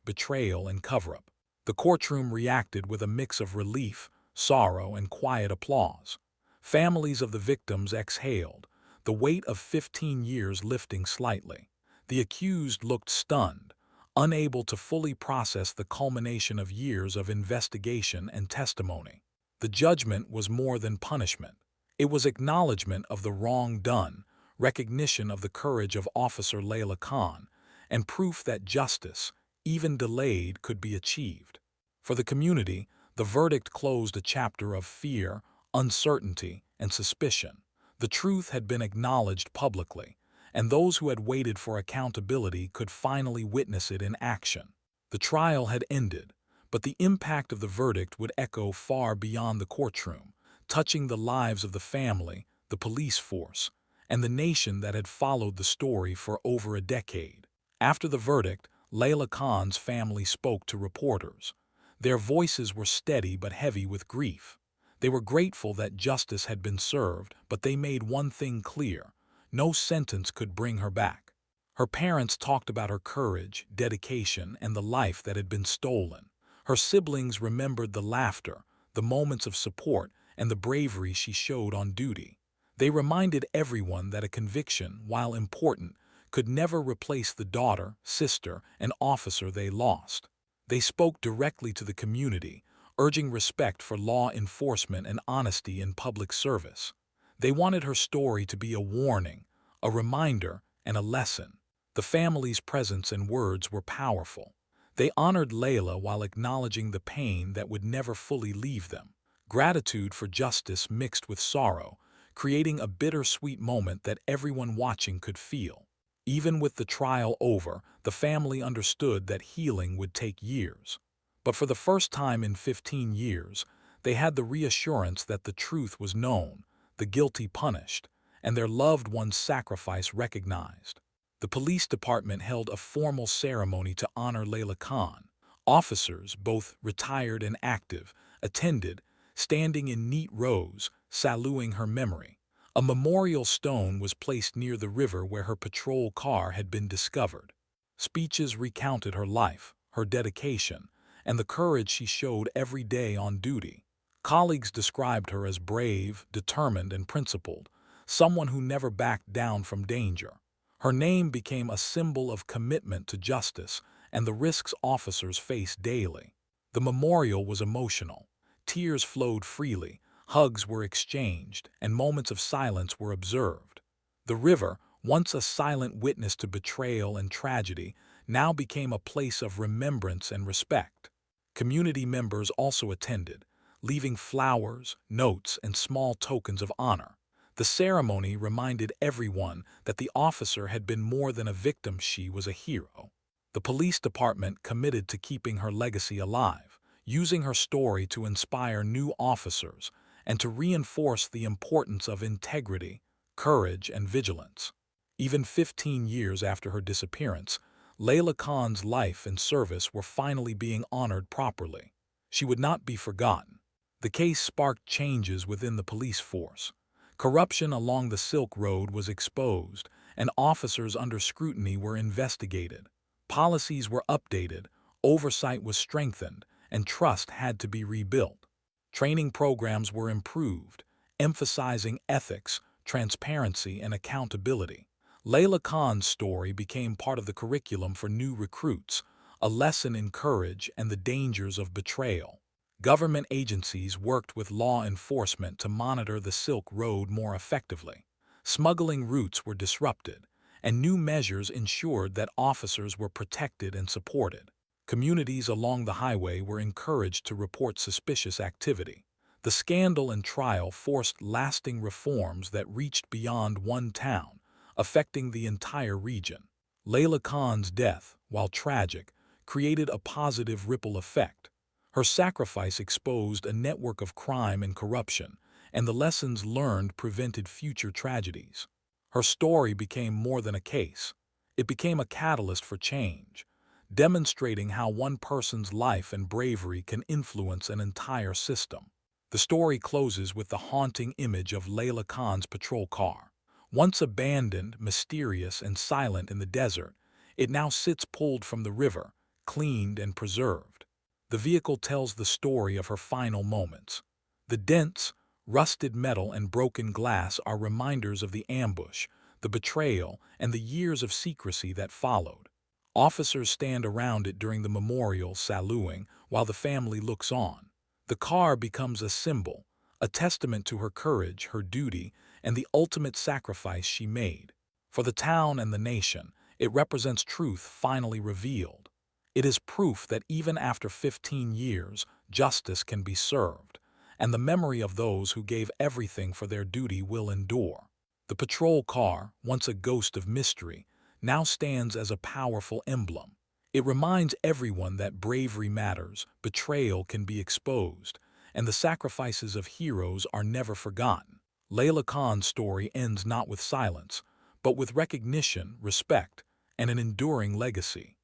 betrayal, and cover-up. The courtroom reacted with a mix of relief, sorrow, and quiet applause. Families of the victims exhaled, the weight of 15 years lifting slightly. The accused looked stunned, unable to fully process the culmination of years of investigation and testimony. The judgment was more than punishment. It was acknowledgement of the wrong done, recognition of the courage of Officer Leila Khan, and proof that justice, even delayed, could be achieved. For the community, the verdict closed a chapter of fear, uncertainty, and suspicion. The truth had been acknowledged publicly, and those who had waited for accountability could finally witness it in action. The trial had ended, but the impact of the verdict would echo far beyond the courtroom, touching the lives of the family, the police force, and the nation that had followed the story for over a decade. After the verdict, Leila Khan's family spoke to reporters. Their voices were steady but heavy with grief. They were grateful that justice had been served, but they made one thing clear: no sentence could bring her back. Her parents talked about her courage, dedication, and the life that had been stolen. Her siblings remembered the laughter, the moments of support, and the bravery she showed on duty. They reminded everyone that a conviction, while important, could never replace the daughter, sister, and officer they lost. They spoke directly to the community, urging respect for law enforcement and honesty in public service. They wanted her story to be a warning, a reminder, and a lesson. The family's presence and words were powerful. They honored Leila while acknowledging the pain that would never fully leave them. Gratitude for justice mixed with sorrow, creating a bittersweet moment that everyone watching could feel. Even with the trial over, the family understood that healing would take years. But for the first time in 15 years, they had the reassurance that the truth was known, the guilty punished, and their loved one's sacrifice recognized. The police department held a formal ceremony to honor Leila Khan. Officers, both retired and active, attended, standing in neat rows, saluting her memory. A memorial stone was placed near the river where her patrol car had been discovered. Speeches recounted her life, her dedication, and the courage she showed every day on duty. Colleagues described her as brave, determined, and principled, someone who never backed down from danger. Her name became a symbol of commitment to justice and the risks officers face daily. The memorial was emotional. Tears flowed freely, hugs were exchanged, and moments of silence were observed. The river, once a silent witness to betrayal and tragedy, now became a place of remembrance and respect. Community members also attended, leaving flowers, notes, and small tokens of honor. The ceremony reminded everyone that the officer had been more than a victim; she was a hero. The police department committed to keeping her legacy alive, using her story to inspire new officers and to reinforce the importance of integrity, courage, and vigilance. Even 15 years after her disappearance, Leila Khan's life and service were finally being honored properly. She would not be forgotten. The case sparked changes within the police force. Corruption along the Silk Road was exposed, and officers under scrutiny were investigated. Policies were updated, oversight was strengthened, and trust had to be rebuilt. Training programs were improved, emphasizing ethics, transparency, and accountability. Leila Khan's story became part of the curriculum for new recruits, a lesson in courage and the dangers of betrayal. Government agencies worked with law enforcement to monitor the Silk Road more effectively. Smuggling routes were disrupted, and new measures ensured that officers were protected and supported. Communities along the highway were encouraged to report suspicious activity. The scandal and trial forced lasting reforms that reached beyond one town, affecting the entire region. Leila Khan's death, while tragic, created a positive ripple effect. Her sacrifice exposed a network of crime and corruption, and the lessons learned prevented future tragedies. Her story became more than a case. It became a catalyst for change, demonstrating how one person's life and bravery can influence an entire system. The story closes with the haunting image of Leila Khan's patrol car. Once abandoned, mysterious, and silent in the desert, it now sits pulled from the river, cleaned and preserved. The vehicle tells the story of her final moments. The dents, rusted metal, and broken glass are reminders of the ambush, the betrayal, and the years of secrecy that followed. Officers stand around it during the memorial, saluting, while the family looks on. The car becomes a symbol, a testament to her courage, her duty, and the ultimate sacrifice she made. For the town and the nation, it represents truth finally revealed. It is proof that even after 15 years, justice can be served, and the memory of those who gave everything for their duty will endure. The patrol car, once a ghost of mystery, now stands as a powerful emblem. It reminds everyone that bravery matters, betrayal can be exposed, and the sacrifices of heroes are never forgotten. Leila Khan's story ends not with silence, but with recognition, respect, and an enduring legacy.